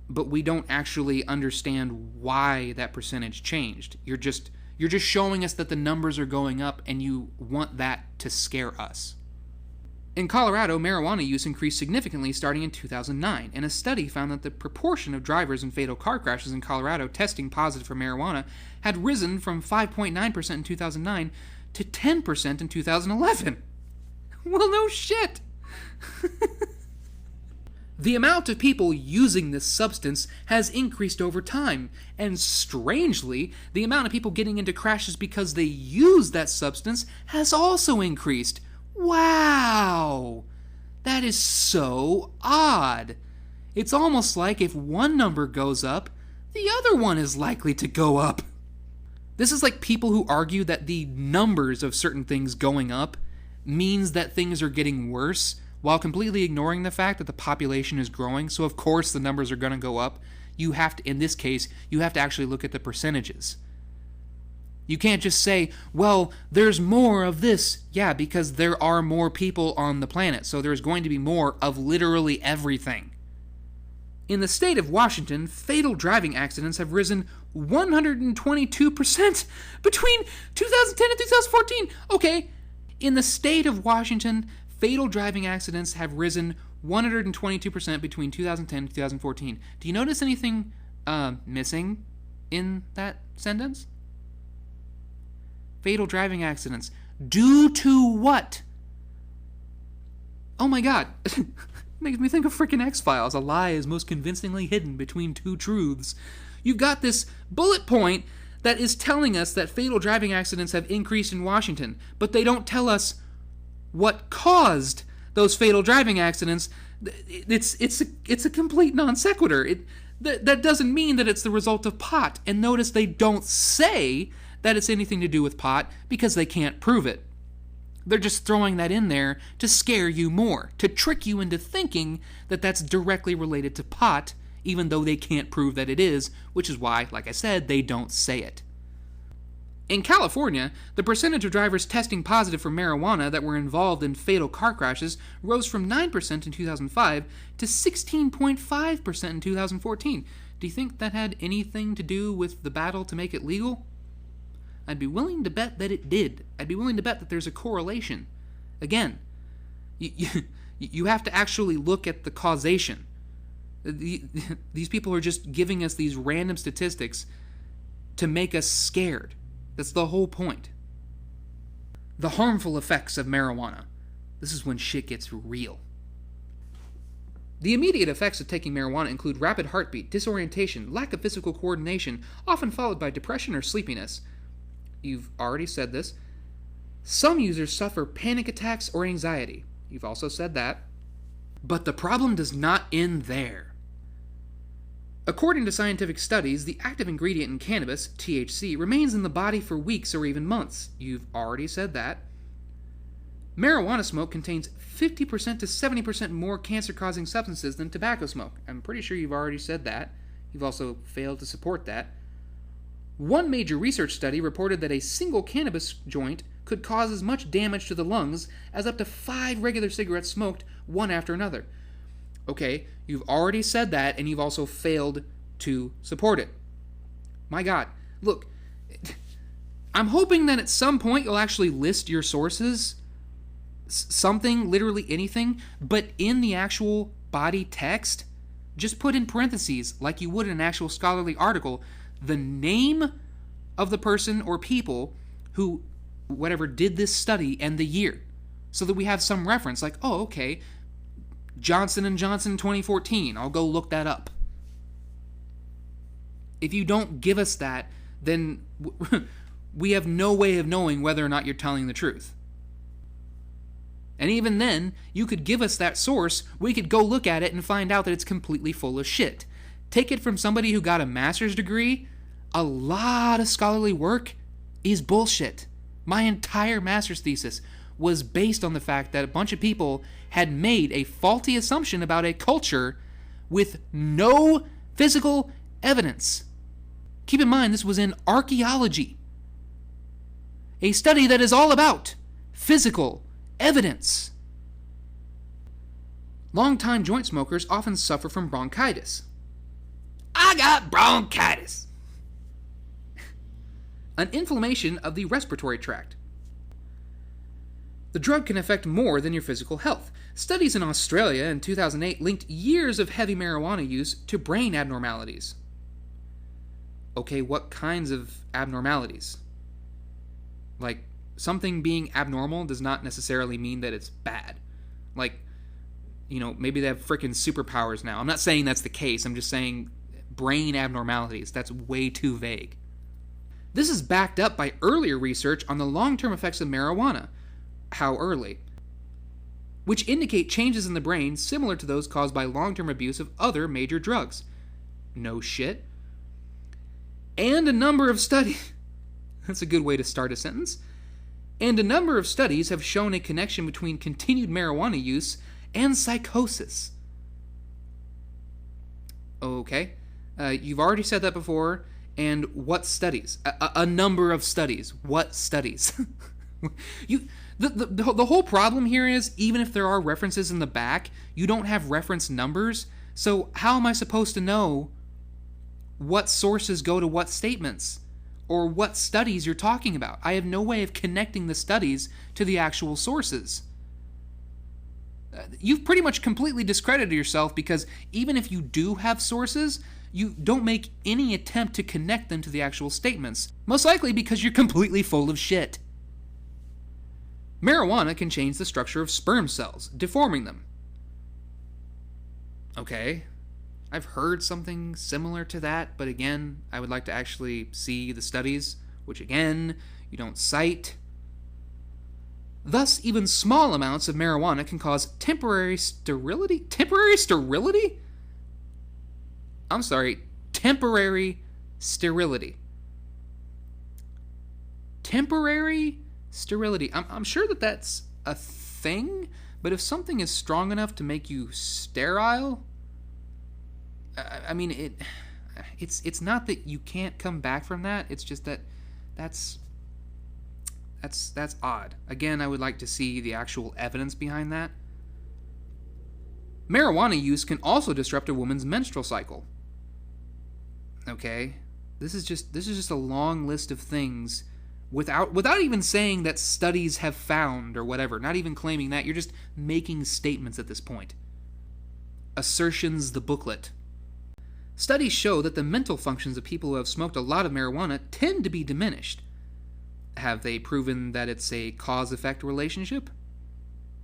But we don't actually understand why that percentage changed. You're You're just showing us that the numbers are going up and you want that to scare us. In Colorado, marijuana use increased significantly starting in 2009, and a study found that the proportion of drivers in fatal car crashes in Colorado testing positive for marijuana had risen from 5.9% in 2009 to 10% in 2011. Well, no shit! The amount of people using this substance has increased over time, and strangely, the amount of people getting into crashes because they use that substance has also increased. Wow! That is so odd. It's almost like if one number goes up, the other one is likely to go up. This is like people who argue that the numbers of certain things going up means that things are getting worse, while completely ignoring the fact that the population is growing, so of course the numbers are going to go up. You have to, in this case, you have to actually look at the percentages. You can't just say, well, there's more of this. Yeah, because there are more people on the planet, so there's going to be more of literally everything. In the state of Washington, fatal driving accidents have risen 122% between 2010 and 2014. Okay, in the state of Washington, fatal driving accidents have risen 122% between 2010 and 2014. Do you notice anything missing in that sentence? Fatal driving accidents. Due to what? Oh my god. Makes me think of frickin' X-Files. A lie is most convincingly hidden between two truths. You've got this bullet point that is telling us that fatal driving accidents have increased in Washington, but they don't tell us what caused those fatal driving accidents. It's a complete non sequitur. That doesn't mean that it's the result of pot. And notice they don't say that it's anything to do with pot because they can't prove it. They're just throwing that in there to scare you more, to trick you into thinking that that's directly related to pot, even though they can't prove that it is, which is why, like I said, they don't say it. In California, the percentage of drivers testing positive for marijuana that were involved in fatal car crashes rose from 9% in 2005 to 16.5% in 2014. Do you think that had anything to do with the battle to make it legal? I'd be willing to bet that it did. I'd be willing to bet that there's a correlation. Again, you have to actually look at the causation. These people are just giving us these random statistics to make us scared. That's the whole point. The harmful effects of marijuana. This is when shit gets real. The immediate effects of taking marijuana include rapid heartbeat, disorientation, lack of physical coordination, often followed by depression or sleepiness. You've already said this. Some users suffer panic attacks or anxiety. You've also said that. But the problem does not end there. According to scientific studies, the active ingredient in cannabis, THC, remains in the body for weeks or even months. You've already said that. Marijuana smoke contains 50% to 70% more cancer-causing substances than tobacco smoke. I'm pretty sure you've already said that. You've also failed to support that. One major research study reported that a single cannabis joint could cause as much damage to the lungs as up to 5 regular cigarettes smoked one after another. Okay, you've already said that, and you've also failed to support it. My God, look, I'm hoping that at some point you'll actually list your sources, something, literally anything, but in the actual body text, just put in parentheses, like you would in an actual scholarly article, the name of the person or people who, whatever, did this study and the year, so that we have some reference, like, oh, okay, Johnson & Johnson 2014, I'll go look that up. If you don't give us that, then we have no way of knowing whether or not you're telling the truth. And even then, you could give us that source, we could go look at it and find out that it's completely full of shit. Take it from somebody who got a master's degree, a lot of scholarly work is bullshit. My entire master's thesis was based on the fact that a bunch of people had made a faulty assumption about a culture with no physical evidence. Keep in mind, this was in archaeology, a study that is all about physical evidence. Longtime joint smokers often suffer from bronchitis. I got bronchitis. an inflammation of the respiratory tract. The drug can affect more than your physical health. Studies in Australia in 2008 linked years of heavy marijuana use to brain abnormalities. Okay, what kinds of abnormalities? Like, something being abnormal does not necessarily mean that it's bad. Like, maybe they have frickin' superpowers now. I'm not saying that's the case. I'm just saying brain abnormalities. That's way too vague. This is backed up by earlier research on the long-term effects of marijuana. How early? Which indicate changes in the brain similar to those caused by long-term abuse of other major drugs. No shit. And a number of studies... That's a good way to start a sentence. And a number of studies have shown a connection between continued marijuana use and psychosis. Okay. You've already said that before. And what studies? A number of studies. What studies? The whole problem here is, even if there are references in the back, you don't have reference numbers. So how am I supposed to know what sources go to what statements? Or what studies you're talking about? I have no way of connecting the studies to the actual sources. You've pretty much completely discredited yourself, because even if you do have sources, you don't make any attempt to connect them to the actual statements. Most likely because you're completely full of shit. Marijuana can change the structure of sperm cells, deforming them. Okay, I've heard something similar to that, but again, I would like to actually see the studies, which again, you don't cite. Thus, even small amounts of marijuana can cause temporary sterility? Temporary sterility? I'm sorry, temporary sterility. Temporary sterility. I'm sure that that's a thing, but if something is strong enough to make you sterile, I mean, it's not that you can't come back from that. It's just that that's odd. Again, I would like to see the actual evidence behind that. Marijuana use can also disrupt a woman's menstrual cycle. Okay, this is just a long list of things without even saying that studies have found or whatever. Not even claiming that. You're just making statements at this point. Assertions the booklet. Studies show that the mental functions of people who have smoked a lot of marijuana tend to be diminished. Have they proven that it's a cause-effect relationship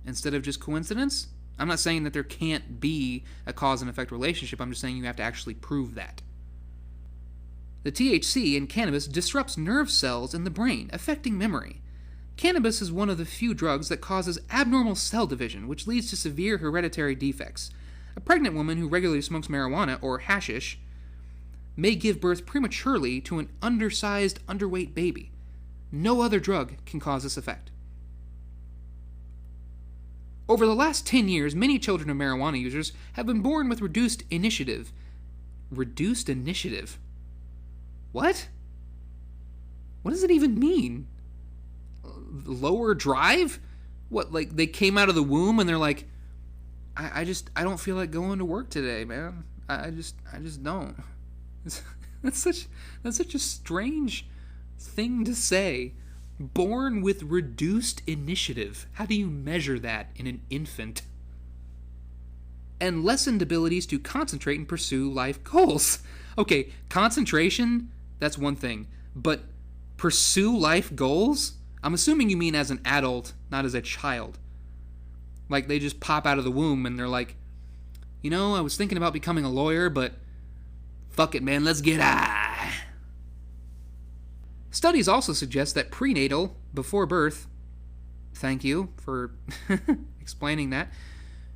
instead of just coincidence? I'm not saying that there can't be a cause and effect relationship. I'm just saying you have to actually prove that. The THC in cannabis disrupts nerve cells in the brain, affecting memory. Cannabis is one of the few drugs that causes abnormal cell division, which leads to severe hereditary defects. A pregnant woman who regularly smokes marijuana, or hashish, may give birth prematurely to an undersized, underweight baby. No other drug can cause this effect. Over the last 10 years, many children of marijuana users have been born with reduced initiative. Reduced initiative? What? What does it even mean? Lower drive? What, like they came out of the womb and they're like, I don't feel like going to work today, man. I just don't. That's such a strange thing to say. Born with reduced initiative. How do you measure that in an infant? And lessened abilities to concentrate and pursue life goals. Okay, concentration, that's one thing. But pursue life goals? I'm assuming you mean as an adult, not as a child. Like, they just pop out of the womb and they're like, I was thinking about becoming a lawyer, but fuck it, man, let's get high. Studies also suggest that prenatal, before birth, thank you for explaining that,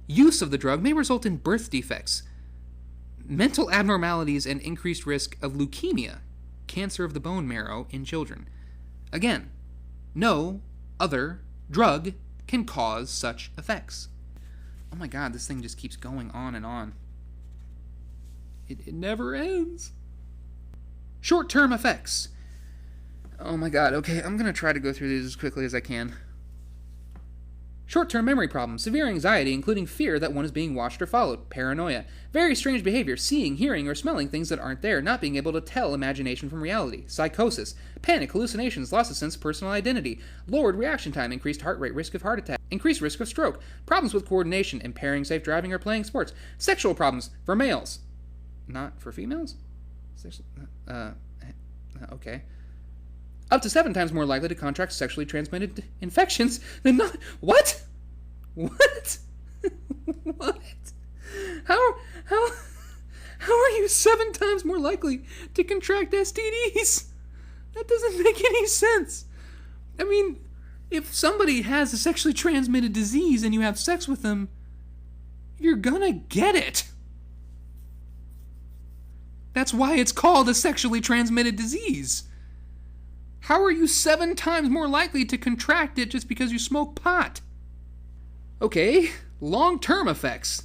use of the drug may result in birth defects, mental abnormalities, and increased risk of leukemia, cancer of the bone marrow in children. Again, no other drug can cause such effects. Oh my god, this thing just keeps going on and on. It never ends. Short-term effects. Oh my god, okay, I'm going to try to go through these as quickly as I can. Short-term memory problems, severe anxiety, including fear that one is being watched or followed, paranoia, very strange behavior, seeing, hearing, or smelling things that aren't there, not being able to tell imagination from reality, psychosis, panic, hallucinations, loss of sense of personal identity, lowered reaction time, increased heart rate, risk of heart attack, increased risk of stroke, problems with coordination, impairing safe driving or playing sports, sexual problems for males, not for females? Okay. Up to 7 times more likely to contract sexually transmitted infections than not. What? What? What? How are you 7 times more likely to contract STDs? That doesn't make any sense. I mean, if somebody has a sexually transmitted disease and you have sex with them, you're gonna get it. That's why it's called a sexually transmitted disease. How are you 7 times more likely to contract it just because you smoke pot? Okay, long-term effects.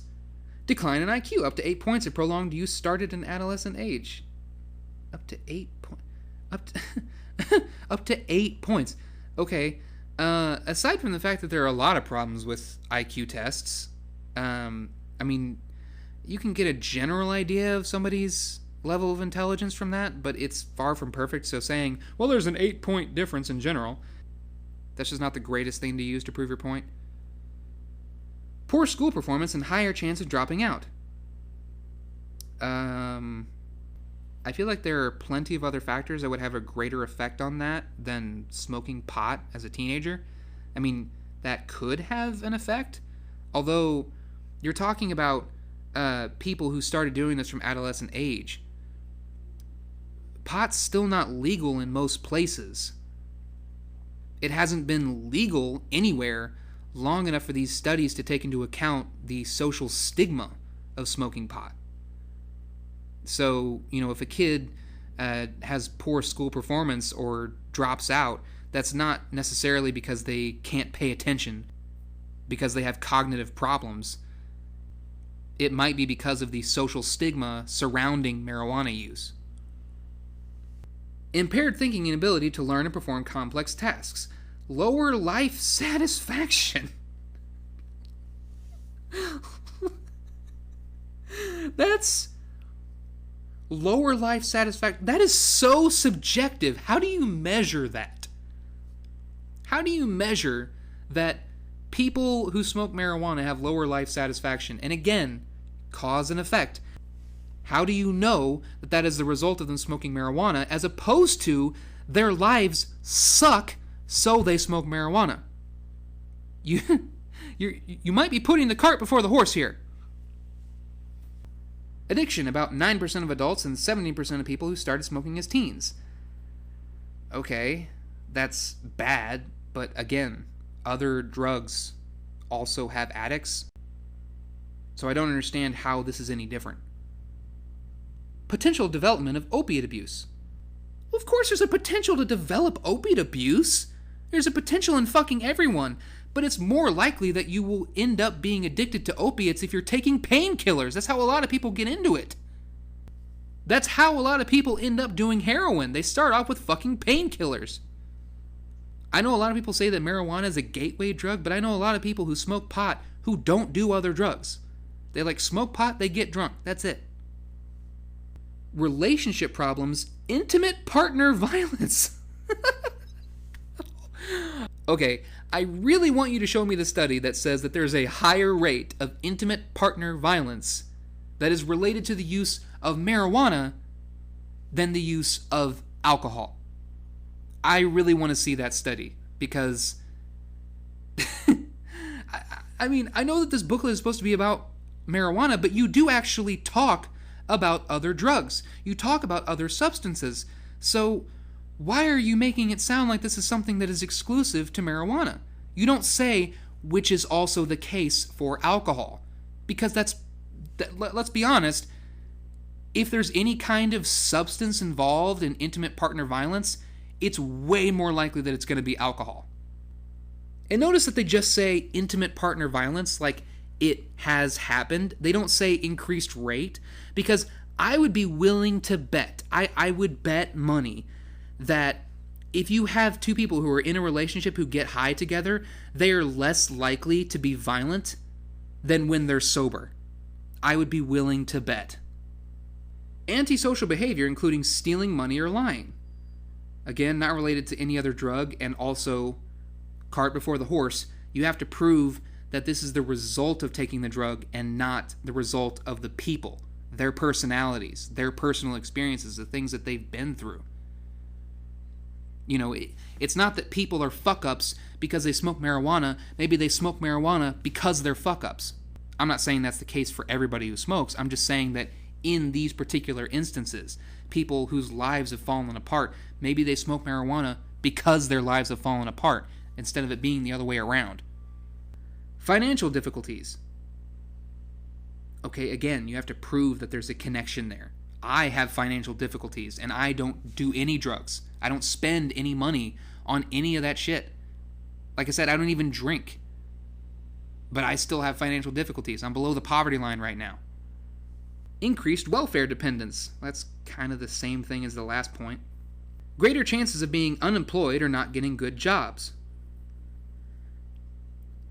Decline in IQ, up to 8 points if prolonged use started in adolescent age. Up to 8 points. Up to 8 points. Okay, aside from the fact that there are a lot of problems with IQ tests, I mean, you can get a general idea of somebody's level of intelligence from that, but it's far from perfect, so saying, well, there's an 8-point difference in general, that's just not the greatest thing to use to prove your point. Poor school performance and higher chance of dropping out. I feel like there are plenty of other factors that would have a greater effect on that than smoking pot as a teenager. I mean, that could have an effect, although you're talking about people who started doing this from adolescent age. Pot's still not legal in most places. It hasn't been legal anywhere long enough for these studies to take into account the social stigma of smoking pot. So, if a kid has poor school performance or drops out, that's not necessarily because they can't pay attention, because they have cognitive problems. It might be because of the social stigma surrounding marijuana use. Impaired thinking and ability to learn and perform complex tasks. Lower life satisfaction. That's lower life satisfaction. That is so subjective. How do you measure that? How do you measure that people who smoke marijuana have lower life satisfaction? And again, cause and effect. How do you know that that is the result of them smoking marijuana as opposed to their lives suck so they smoke marijuana? You might be putting the cart before the horse here. Addiction, about 9% of adults and 70% of people who started smoking as teens. Okay, that's bad, but again, other drugs also have addicts. So I don't understand how this is any different. Potential development of opiate abuse. Well, of course there's a potential to develop opiate abuse. There's a potential in fucking everyone. But it's more likely that you will end up being addicted to opiates if you're taking painkillers. That's how a lot of people get into it. That's how a lot of people end up doing heroin. They start off with fucking painkillers. I know a lot of people say that marijuana is a gateway drug, but I know a lot of people who smoke pot who don't do other drugs. They smoke pot, they get drunk. That's it. Relationship problems, intimate partner violence. Okay, I really want you to show me the study that says that there's a higher rate of intimate partner violence that is related to the use of marijuana than the use of alcohol. I really want to see that study because I mean, I know that this booklet is supposed to be about marijuana, but you do actually talk about other drugs. You talk about other substances. So why are you making it sound like this is something that is exclusive to marijuana? You don't say, which is also the case for alcohol. Because let's be honest, if there's any kind of substance involved in intimate partner violence, it's way more likely that it's going to be alcohol. And notice that they just say intimate partner violence like it has happened. They don't say increased rate, because I would be willing to bet, I would bet money that If you have two people who are in a relationship who get high together, they are less likely to be violent than when they're sober. I would be willing to bet. Antisocial behavior, including stealing money or lying. Again, not related to any other drug, and also, cart before the horse, you have to prove that this is the result of taking the drug and not the result of the people, their personalities, their personal experiences, the things that they've been through. You know, it's not that people are fuck-ups because they smoke marijuana. Maybe they smoke marijuana because they're fuck-ups. I'm not saying that's the case for everybody who smokes. I'm just saying that in these particular instances, people whose lives have fallen apart, maybe they smoke marijuana because their lives have fallen apart, instead of it being the other way around. Financial difficulties. Okay, again, you have to prove that there's a connection there. I have financial difficulties, and I don't do any drugs. I don't spend any money on any of that shit. Like I said, I don't even drink. But I still have financial difficulties. I'm below the poverty line right now. Increased welfare dependence. That's kind of the same thing as the last point. Greater chances of being unemployed or not getting good jobs.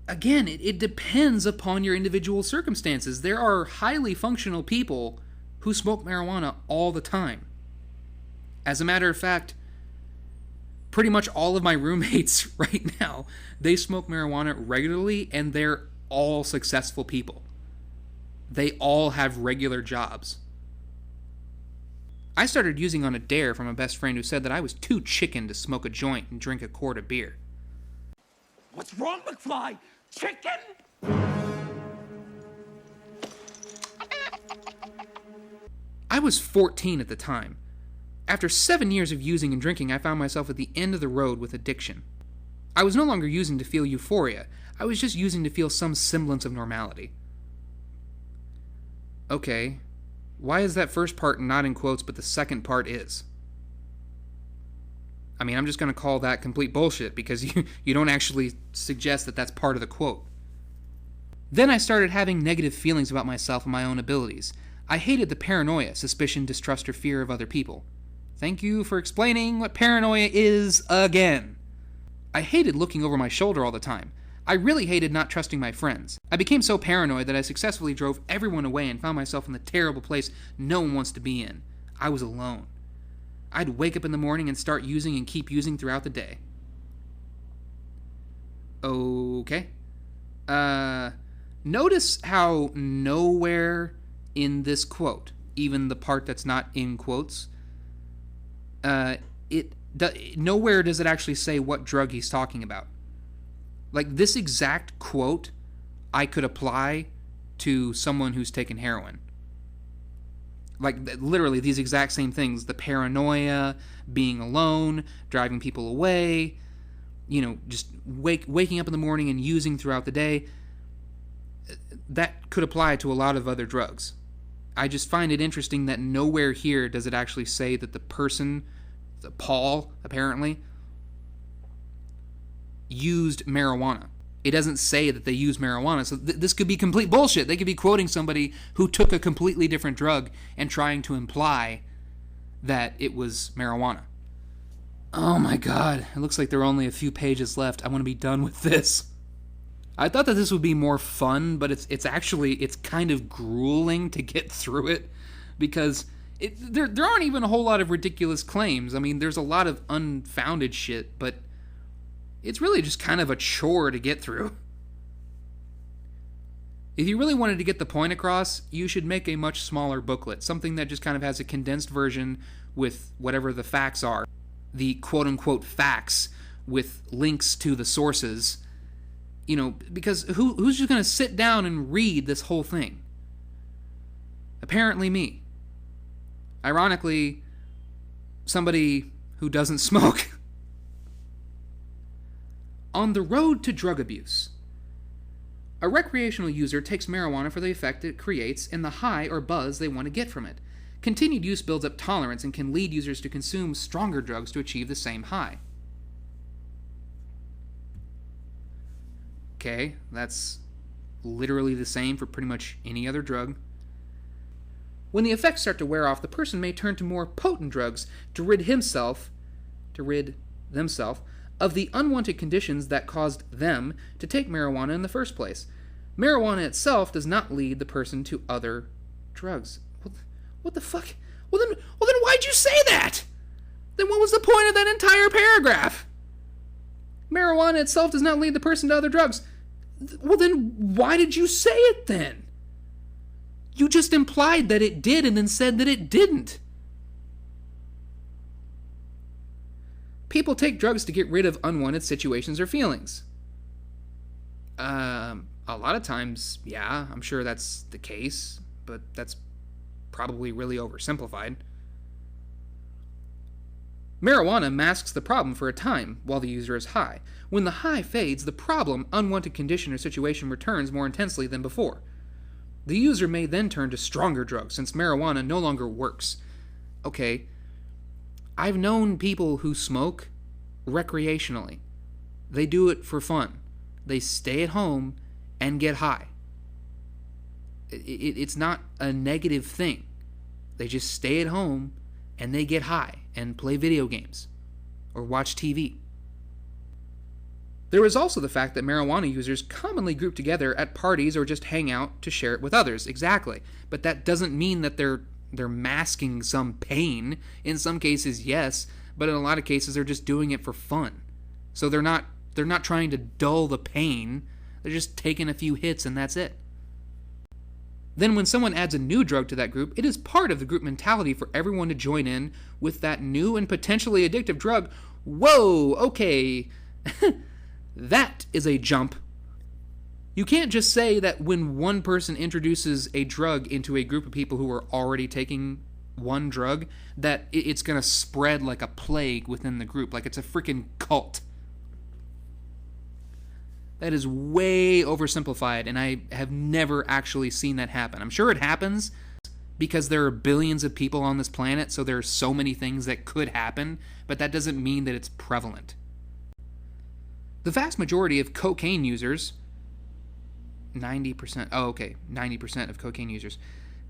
Again, it depends upon your individual circumstances. There are highly functional people who smoke marijuana all the time. As a matter of fact, pretty much all of my roommates right now, they smoke marijuana regularly, and they're all successful people. They all have regular jobs. I started using on a dare from a best friend who said that I was too chicken to smoke a joint and drink a quart of beer. What's wrong, McFly? Chicken? I was 14 at the time. After 7 years of using and drinking, I found myself at the end of the road with addiction. I was no longer using to feel euphoria. I was just using to feel some semblance of normality. Okay, why is that first part not in quotes, but the second part is? I mean, I'm just going to call that complete bullshit, because you don't actually suggest that that's part of the quote. Then I started having negative feelings about myself and my own abilities. I hated the paranoia, suspicion, distrust, or fear of other people. Thank you for explaining what paranoia is again. I hated looking over my shoulder all the time. I really hated not trusting my friends. I became so paranoid that I successfully drove everyone away and found myself in the terrible place no one wants to be in. I was alone. I'd wake up in the morning and start using and keep using throughout the day. Okay. Notice how nowhere in this quote, even the part that's not in quotes, nowhere does it actually say what drug he's talking about. Like, this exact quote I could apply to someone who's taken heroin. Like, literally these exact same things. The paranoia, being alone, driving people away, just waking up in the morning and using throughout the day. That could apply to a lot of other drugs. I just find it interesting that nowhere here does it actually say that the person, Paul, apparently, used marijuana. It doesn't say that they use marijuana, so this could be complete bullshit. They could be quoting somebody who took a completely different drug and trying to imply that it was marijuana. Oh my god, it looks like there are only a few pages left. I want to be done with this. I thought that this would be more fun, but it's kind of grueling to get through it, because there aren't even a whole lot of ridiculous claims. I mean, there's a lot of unfounded shit, but it's really just kind of a chore to get through. If you really wanted to get the point across, you should make a much smaller booklet, something that just kind of has a condensed version with whatever the facts are, the quote-unquote facts with links to the sources, because who's just going to sit down and read this whole thing? Apparently me. Ironically, somebody who doesn't smoke. On the road to drug abuse. A recreational user takes marijuana for the effect it creates and the high or buzz they want to get from it. Continued use builds up tolerance and can lead users to consume stronger drugs to achieve the same high. Okay, that's literally the same for pretty much any other drug. When the effects start to wear off, the person may turn to more potent drugs to rid themselves, of the unwanted conditions that caused them to take marijuana in the first place. Marijuana itself does not lead the person to other drugs. What the fuck? Well then why'd you say that? Then what was the point of that entire paragraph? Marijuana itself does not lead the person to other drugs. Well then why did you say it then? You just implied that it did and then said that it didn't. People take drugs to get rid of unwanted situations or feelings. A lot of times, yeah, I'm sure that's the case, but that's probably really oversimplified. Marijuana masks the problem for a time while the user is high. When the high fades, the problem, unwanted condition or situation returns more intensely than before. The user may then turn to stronger drugs since marijuana no longer works. Okay, I've known people who smoke recreationally. They do it for fun. They stay at home and get high. It's not a negative thing. They just stay at home and they get high and play video games or watch TV. There is also the fact that marijuana users commonly group together at parties or just hang out to share it with others. Exactly. But that doesn't mean that they're masking some pain. In some cases, yes, but in a lot of cases they're just doing it for fun. So they're not trying to dull the pain. They're just taking a few hits and that's it. Then when someone adds a new drug to that group, it is part of the group mentality for everyone to join in with that new and potentially addictive drug. Whoa, okay. That is a jump. You can't just say that when one person introduces a drug into a group of people who are already taking one drug, that it's going to spread like a plague within the group, like it's a freaking cult. That is way oversimplified, and I have never actually seen that happen. I'm sure it happens because there are billions of people on this planet, so there are so many things that could happen, but that doesn't mean that it's prevalent. The vast majority of cocaine users, 90% of cocaine users,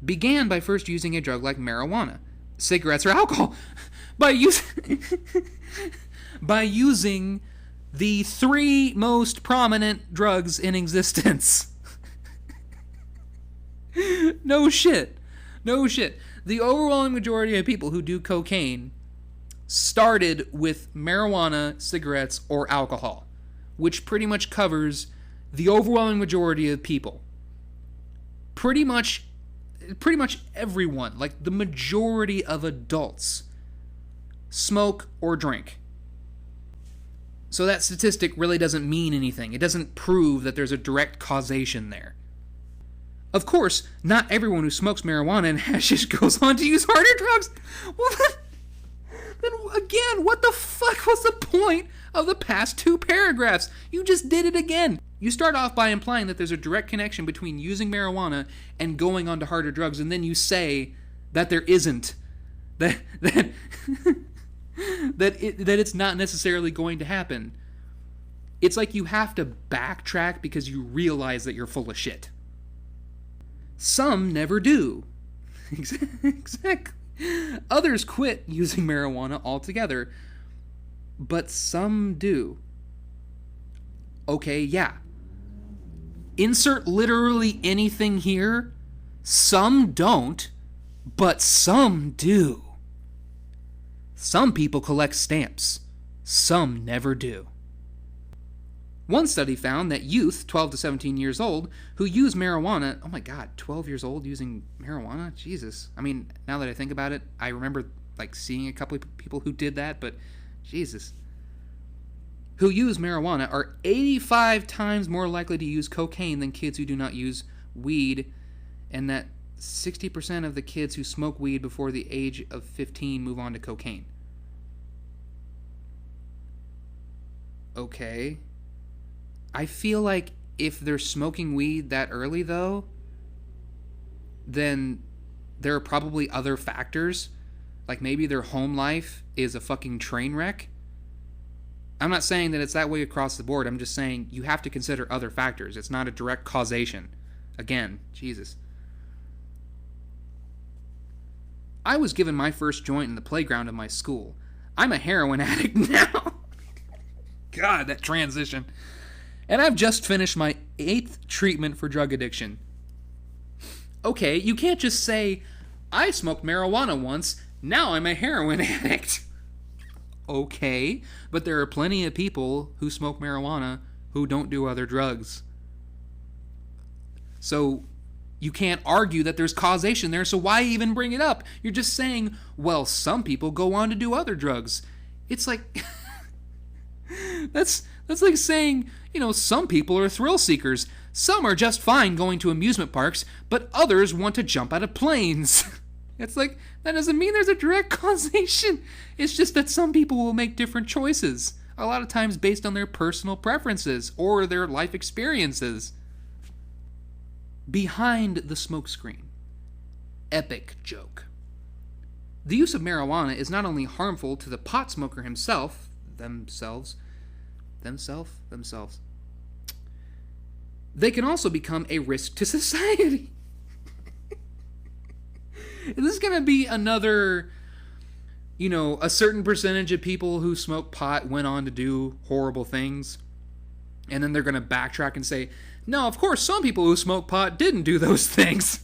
began by first using a drug like marijuana, cigarettes, or alcohol. By using the three most prominent drugs in existence. No shit. The overwhelming majority of people who do cocaine started with marijuana, cigarettes, or alcohol, which pretty much covers the overwhelming majority of people. Pretty much everyone, like the majority of adults, smoke or drink. So that statistic really doesn't mean anything. It doesn't prove that there's a direct causation there. Of course, not everyone who smokes marijuana and hashish goes on to use harder drugs. Well, then again, what the fuck was the point of the past two paragraphs? You just did it again. You start off by implying that there's a direct connection between using marijuana and going on to harder drugs, and then you say that there isn't. That it's not necessarily going to happen. It's like you have to backtrack because you realize that you're full of shit. Some never do. Exactly. Others quit using marijuana altogether, but some do. Okay, yeah. Insert literally anything here. Some don't, but some do. Some people collect stamps. Some never do. One study found that youth, 12 to 17 years old, who use marijuana... Oh my god, 12 years old using marijuana? Jesus. I mean, now that I think about it, I remember seeing a couple of people who did that, but Jesus. Who use marijuana are 85 times more likely to use cocaine than kids who do not use weed, and that 60% of the kids who smoke weed before the age of 15 move on to cocaine. Okay. I feel like if they're smoking weed that early, though, then there are probably other factors. Like maybe their home life is a fucking train wreck. I'm not saying that it's that way across the board. I'm just saying you have to consider other factors. It's not a direct causation. Again, Jesus. I was given my first joint in the playground of my school. I'm a heroin addict now. God, that transition. And I've just finished my 8th treatment for drug addiction. Okay, you can't just say, I smoked marijuana once, now I'm a heroin addict. Okay, but there are plenty of people who smoke marijuana who don't do other drugs. So you can't argue that there's causation there, so why even bring it up? You're just saying, well, some people go on to do other drugs. It's like... That's like saying, some people are thrill seekers. Some are just fine going to amusement parks, but others want to jump out of planes. It's like, that doesn't mean there's a direct causation. It's just that some people will make different choices, a lot of times based on their personal preferences or their life experiences. Behind the smokescreen. Epic joke. The use of marijuana is not only harmful to the pot smoker himself, themselves. They can also become a risk to society. This is going to be another, a certain percentage of people who smoke pot went on to do horrible things. And then they're going to backtrack and say, no, of course, some people who smoke pot didn't do those things.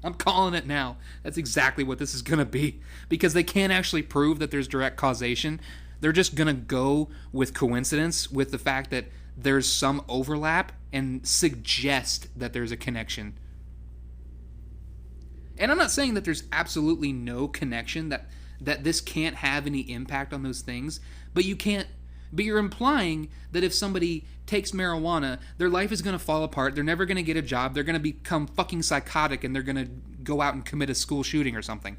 I'm calling it now. That's exactly what this is going to be. Because they can't actually prove that there's direct causation. They're just going to go with coincidence, with the fact that there's some overlap, and suggest that there's a connection. And I'm not saying that there's absolutely no connection, that this can't have any impact on those things, but you're implying that if somebody takes marijuana, their life is going to fall apart, they're never going to get a job, they're going to become fucking psychotic, and they're going to go out and commit a school shooting or something.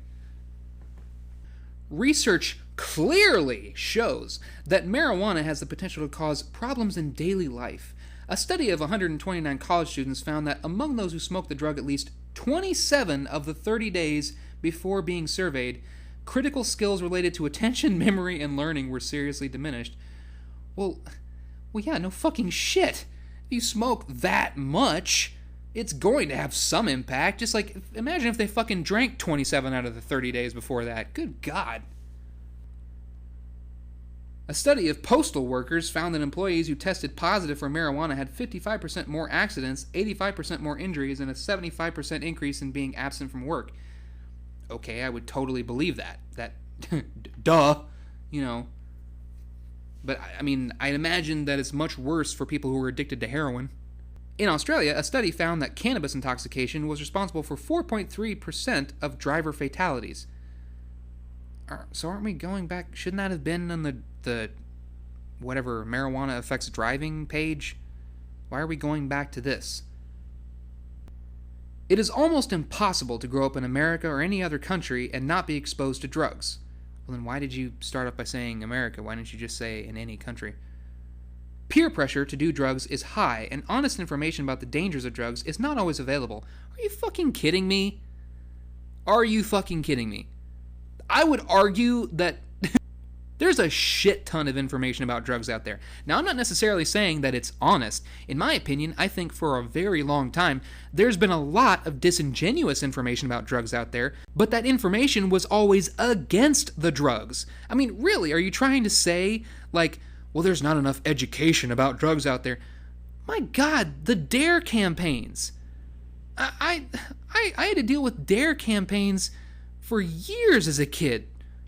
Research clearly shows that marijuana has the potential to cause problems in daily life. A study of 129 college students found that among those who smoked the drug at least 27 of the 30 days before being surveyed, critical skills related to attention, memory, and learning were seriously diminished. Well, yeah, no fucking shit. If you smoke that much, it's going to have some impact. Just like, imagine if they fucking drank 27 out of the 30 days before that. Good God. A study of postal workers found that employees who tested positive for marijuana had 55% more accidents, 85% more injuries, and a 75% increase in being absent from work. Okay, I would totally believe that. Duh, But, I'd imagine that it's much worse for people who are addicted to heroin. In Australia, a study found that cannabis intoxication was responsible for 4.3% of driver fatalities. So aren't we going back? Shouldn't that have been on the whatever marijuana affects driving page? Why are we going back to this? It is almost impossible to grow up in America or any other country and not be exposed to drugs. Well, then why did you start off by saying America? Why didn't you just say in any country? Peer pressure to do drugs is high, and honest information about the dangers of drugs is not always available. Are you fucking kidding me? Are you fucking kidding me? I would argue that there's a shit ton of information about drugs out there. Now, I'm not necessarily saying that it's honest. In my opinion, I think for a very long time, there's been a lot of disingenuous information about drugs out there, but that information was always against the drugs. Really, are you trying to say, well, there's not enough education about drugs out there? My God, the DARE campaigns. I had to deal with DARE campaigns for years as a kid.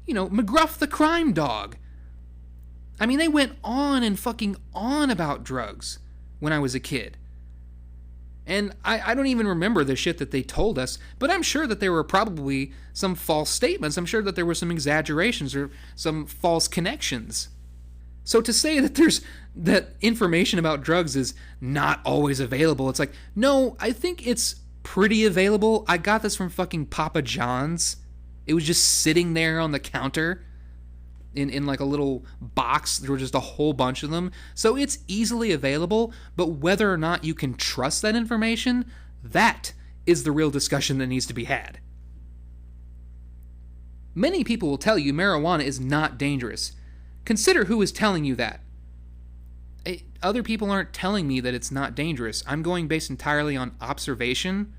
McGruff the crime dog. They went on and fucking on about drugs when I was a kid. And I don't even remember the shit that they told us, but I'm sure that there were probably some false statements. I'm sure that there were some exaggerations or some false connections. So to say that information about drugs is not always available, it's like, no, I think it's pretty available. I got this from fucking Papa John's. It was just sitting there on the counter in like a little box. There were just a whole bunch of them. So it's easily available, but whether or not you can trust that information, that is the real discussion that needs to be had. Many people will tell you marijuana is not dangerous. Consider who is telling you that. Other people aren't telling me that it's not dangerous. I'm going based entirely on observation.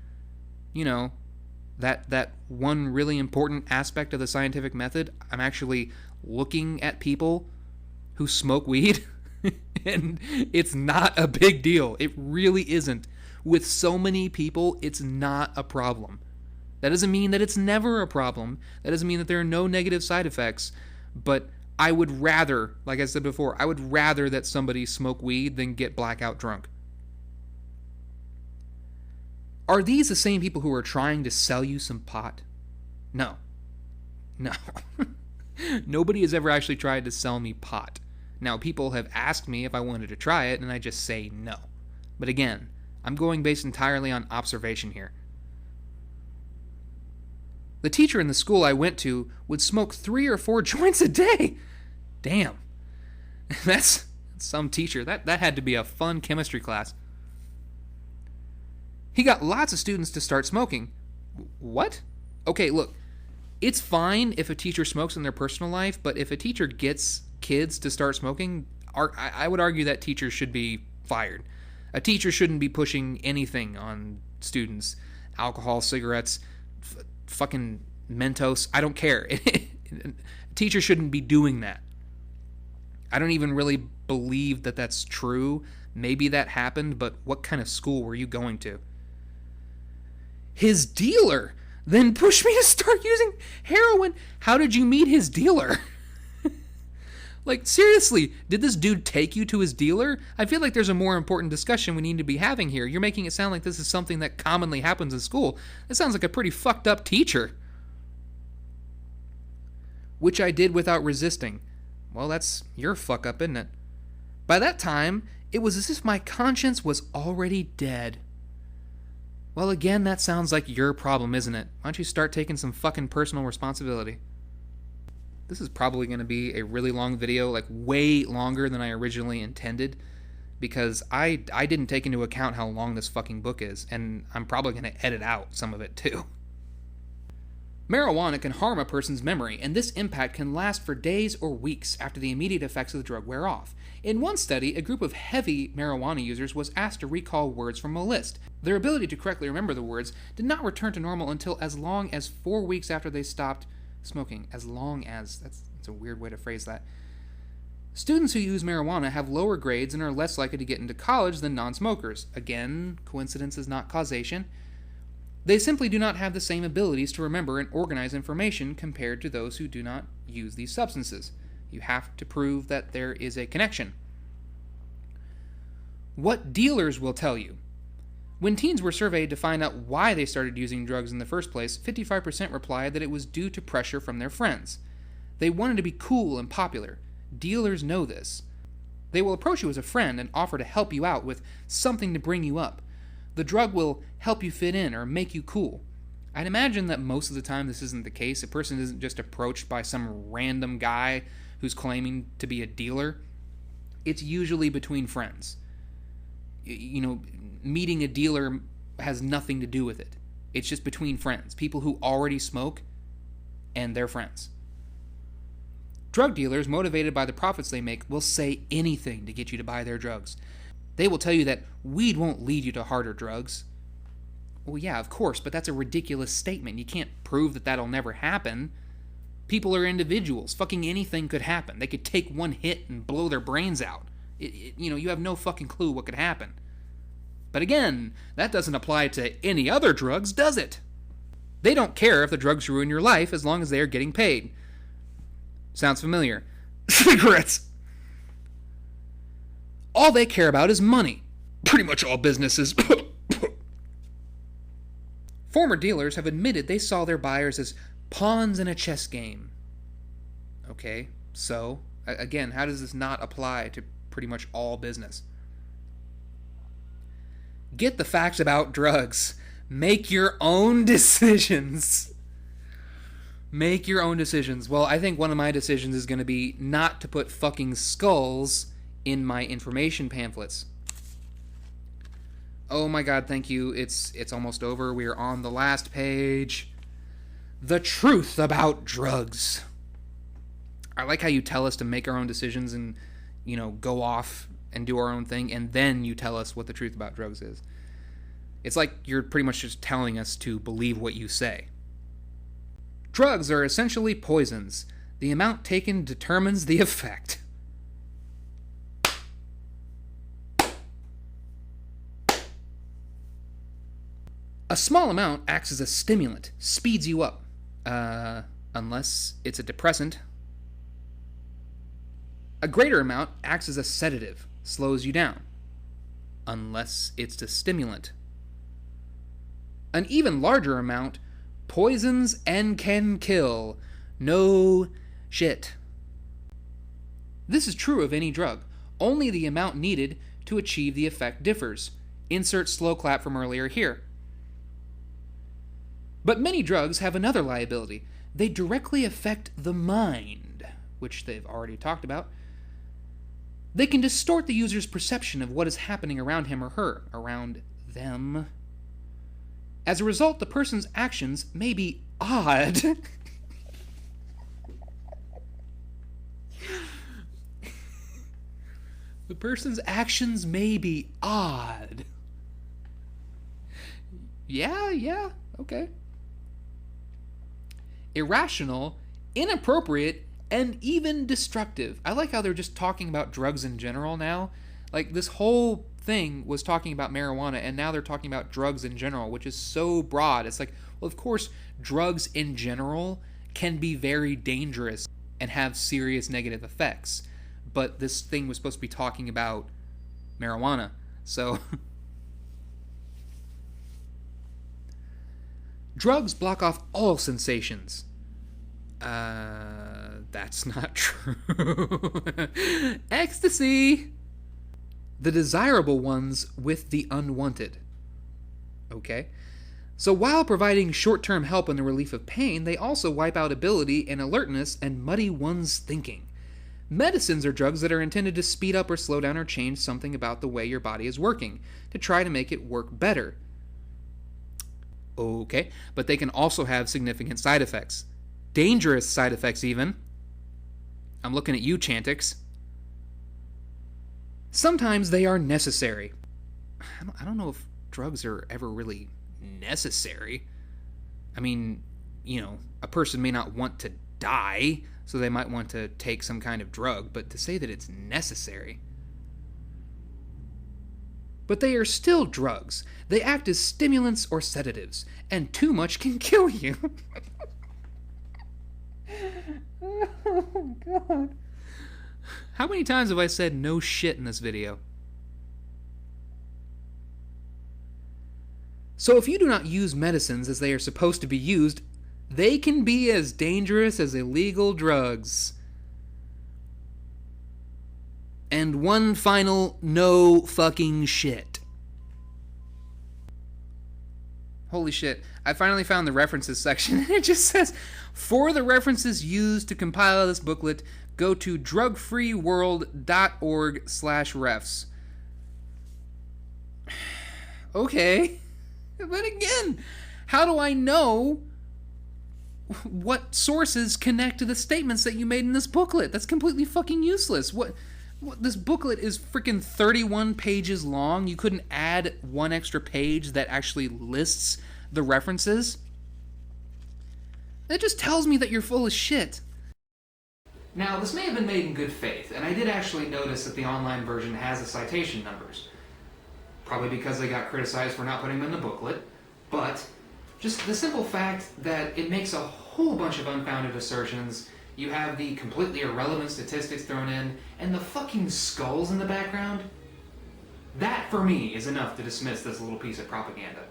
That one really important aspect of the scientific method. I'm actually looking at people who smoke weed, and it's not a big deal. It really isn't. With so many people, it's not a problem. That doesn't mean that it's never a problem. That doesn't mean that there are no negative side effects. But I would rather, like I said before, I would rather that somebody smoke weed than get blackout drunk. Are these the same people who are trying to sell you some pot? No. No. Nobody has ever actually tried to sell me pot. Now, people have asked me if I wanted to try it, and I just say no. But again, I'm going based entirely on observation here. The teacher in the school I went to would smoke 3 or 4 joints a day. Damn. That's some teacher. That had to be a fun chemistry class. He got lots of students to start smoking. What? Okay, look. It's fine if a teacher smokes in their personal life, but if a teacher gets kids to start smoking, I would argue that teacher should be fired. A teacher shouldn't be pushing anything on students. Alcohol, cigarettes, fucking Mentos. I don't care. A teacher shouldn't be doing that. I don't even really believe that that's true. Maybe that happened, but what kind of school were you going to? His dealer then pushed me to start using heroin. How did you meet his dealer? Like, seriously, did this dude take you to his dealer? I feel like there's a more important discussion we need to be having here. You're making it sound like this is something that commonly happens in school. That sounds like a pretty fucked up teacher. Which I did without resisting. Well, that's your fuck up, isn't it? By that time, it was as if my conscience was already dead. Well, again, that sounds like your problem, isn't it? Why don't you start taking some fucking personal responsibility? This is probably going to be a really long video, like way longer than I originally intended, because I didn't take into account how long this fucking book is, and I'm probably going to edit out some of it too. Marijuana can harm a person's memory, and this impact can last for days or weeks after the immediate effects of the drug wear off. In one study, a group of heavy marijuana users was asked to recall words from a list. Their ability to correctly remember the words did not return to normal until as long as 4 weeks after they stopped smoking. As long as, that's a weird way to phrase that. Students who use marijuana have lower grades and are less likely to get into college than non-smokers. Again, coincidence is not causation. They simply do not have the same abilities to remember and organize information compared to those who do not use these substances. You have to prove that there is a connection. What dealers will tell you. When teens were surveyed to find out why they started using drugs in the first place, 55% replied that it was due to pressure from their friends. They wanted to be cool and popular. Dealers know this. They will approach you as a friend and offer to help you out with something to bring you up. The drug will help you fit in or make you cool. I'd imagine that most of the time this isn't the case. A person isn't just approached by some random guy who's claiming to be a dealer. It's usually between friends. You know, meeting a dealer has nothing to do with it. It's just between friends. People who already smoke and their friends. Drug dealers, motivated by the profits they make, will say anything to get you to buy their drugs. They will tell you that weed won't lead you to harder drugs. Well, yeah, of course, but that's a ridiculous statement. You can't prove that that'll never happen. People are individuals. Fucking anything could happen. They could take one hit and blow their brains out. You have no fucking clue what could happen. But again, that doesn't apply to any other drugs, does it? They don't care if the drugs ruin your life as long as they are getting paid. Sounds familiar. Cigarettes. All they care about is money. Pretty much all businesses. Former dealers have admitted they saw their buyers as pawns in a chess game. Okay, so, again, how does this not apply to pretty much all business? Get the facts about drugs. Make your own decisions. Make your own decisions. Well, I think one of my decisions is going to be not to put fucking skulls in my information pamphlets. Oh my god, thank you. It's almost over. We are on the last page. The truth about drugs. I like how you tell us to make our own decisions and, go off and do our own thing, and then you tell us what the truth about drugs is. It's like you're pretty much just telling us to believe what you say. Drugs are essentially poisons. The amount taken determines the effect. A small amount acts as a stimulant, speeds you up. Unless it's a depressant. A greater amount acts as a sedative, slows you down. Unless it's a stimulant. An even larger amount poisons and can kill. No shit. This is true of any drug. Only the amount needed to achieve the effect differs. Insert slow clap from earlier here. But many drugs have another liability. They directly affect the mind, which they've already talked about. They can distort the user's perception of what is happening around him or her, around them. As a result, the person's actions may be odd. The person's actions may be odd. Yeah, okay. Irrational, inappropriate, and even destructive. I like how they're just talking about drugs in general now. Like, this whole thing was talking about marijuana, and now they're talking about drugs in general, which is so broad. It's like, well, of course, drugs in general can be very dangerous and have serious negative effects. But this thing was supposed to be talking about marijuana. So drugs block off all sensations. That's not true. Ecstasy! The desirable ones with the unwanted. Okay? So while providing short-term help in the relief of pain, they also wipe out ability and alertness and muddy one's thinking. Medicines are drugs that are intended to speed up or slow down or change something about the way your body is working, to try to make it work better. Okay, but they can also have significant side effects. Dangerous side effects, even. I'm looking at you, Chantix. Sometimes they are necessary. I don't know if drugs are ever really necessary. I mean, you know, a person may not want to die, so they might want to take some kind of drug, but to say that it's necessary. But they are still drugs. They act as stimulants or sedatives, and too much can kill you. Oh, God. How many times have I said no shit in this video? So if you do not use medicines as they are supposed to be used, they can be as dangerous as illegal drugs. And one final no fucking shit. Holy shit. I finally found the references section, and it just says, for the references used to compile this booklet, go to drugfreeworld.org/refs. Okay. But again, how do I know what sources connect to the statements that you made in this booklet? That's completely fucking useless. What this booklet is freaking 31 pages long. You couldn't add one extra page that actually lists the references? That just tells me that you're full of shit. Now, this may have been made in good faith, and I did actually notice that the online version has the citation numbers. Probably because they got criticized for not putting them in the booklet, but just the simple fact that it makes a whole bunch of unfounded assertions. You have the completely irrelevant statistics thrown in, and the fucking skulls in the background. That, for me, is enough to dismiss this little piece of propaganda.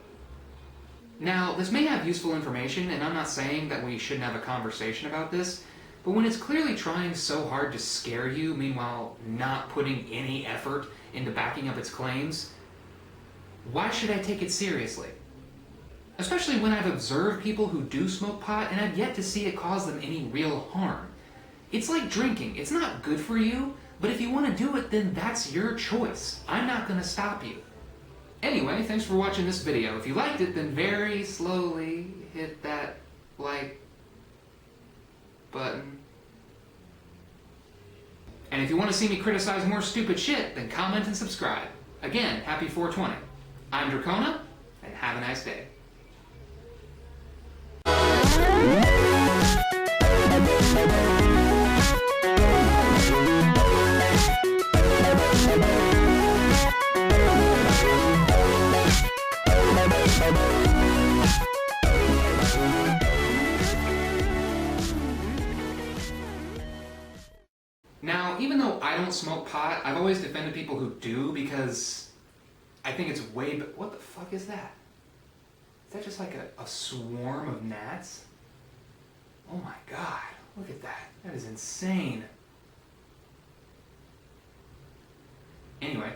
Now, this may have useful information, and I'm not saying that we shouldn't have a conversation about this, but when it's clearly trying so hard to scare you, meanwhile not putting any effort into backing up its claims, why should I take it seriously? Especially when I've observed people who do smoke pot and I've yet to see it cause them any real harm. It's like drinking. It's not good for you, but if you want to do it, then that's your choice. I'm not going to stop you. Anyway, thanks for watching this video. If you liked it, then very slowly hit that like button. And if you want to see me criticize more stupid shit, then comment and subscribe. Again, happy 420. I'm Drachona, and have a nice day. Bye. smoke pot. I've always defended people who do because I think it's way... What the fuck is that? Is that just like a swarm of gnats? Oh my god, look at that. That is insane. Anyway,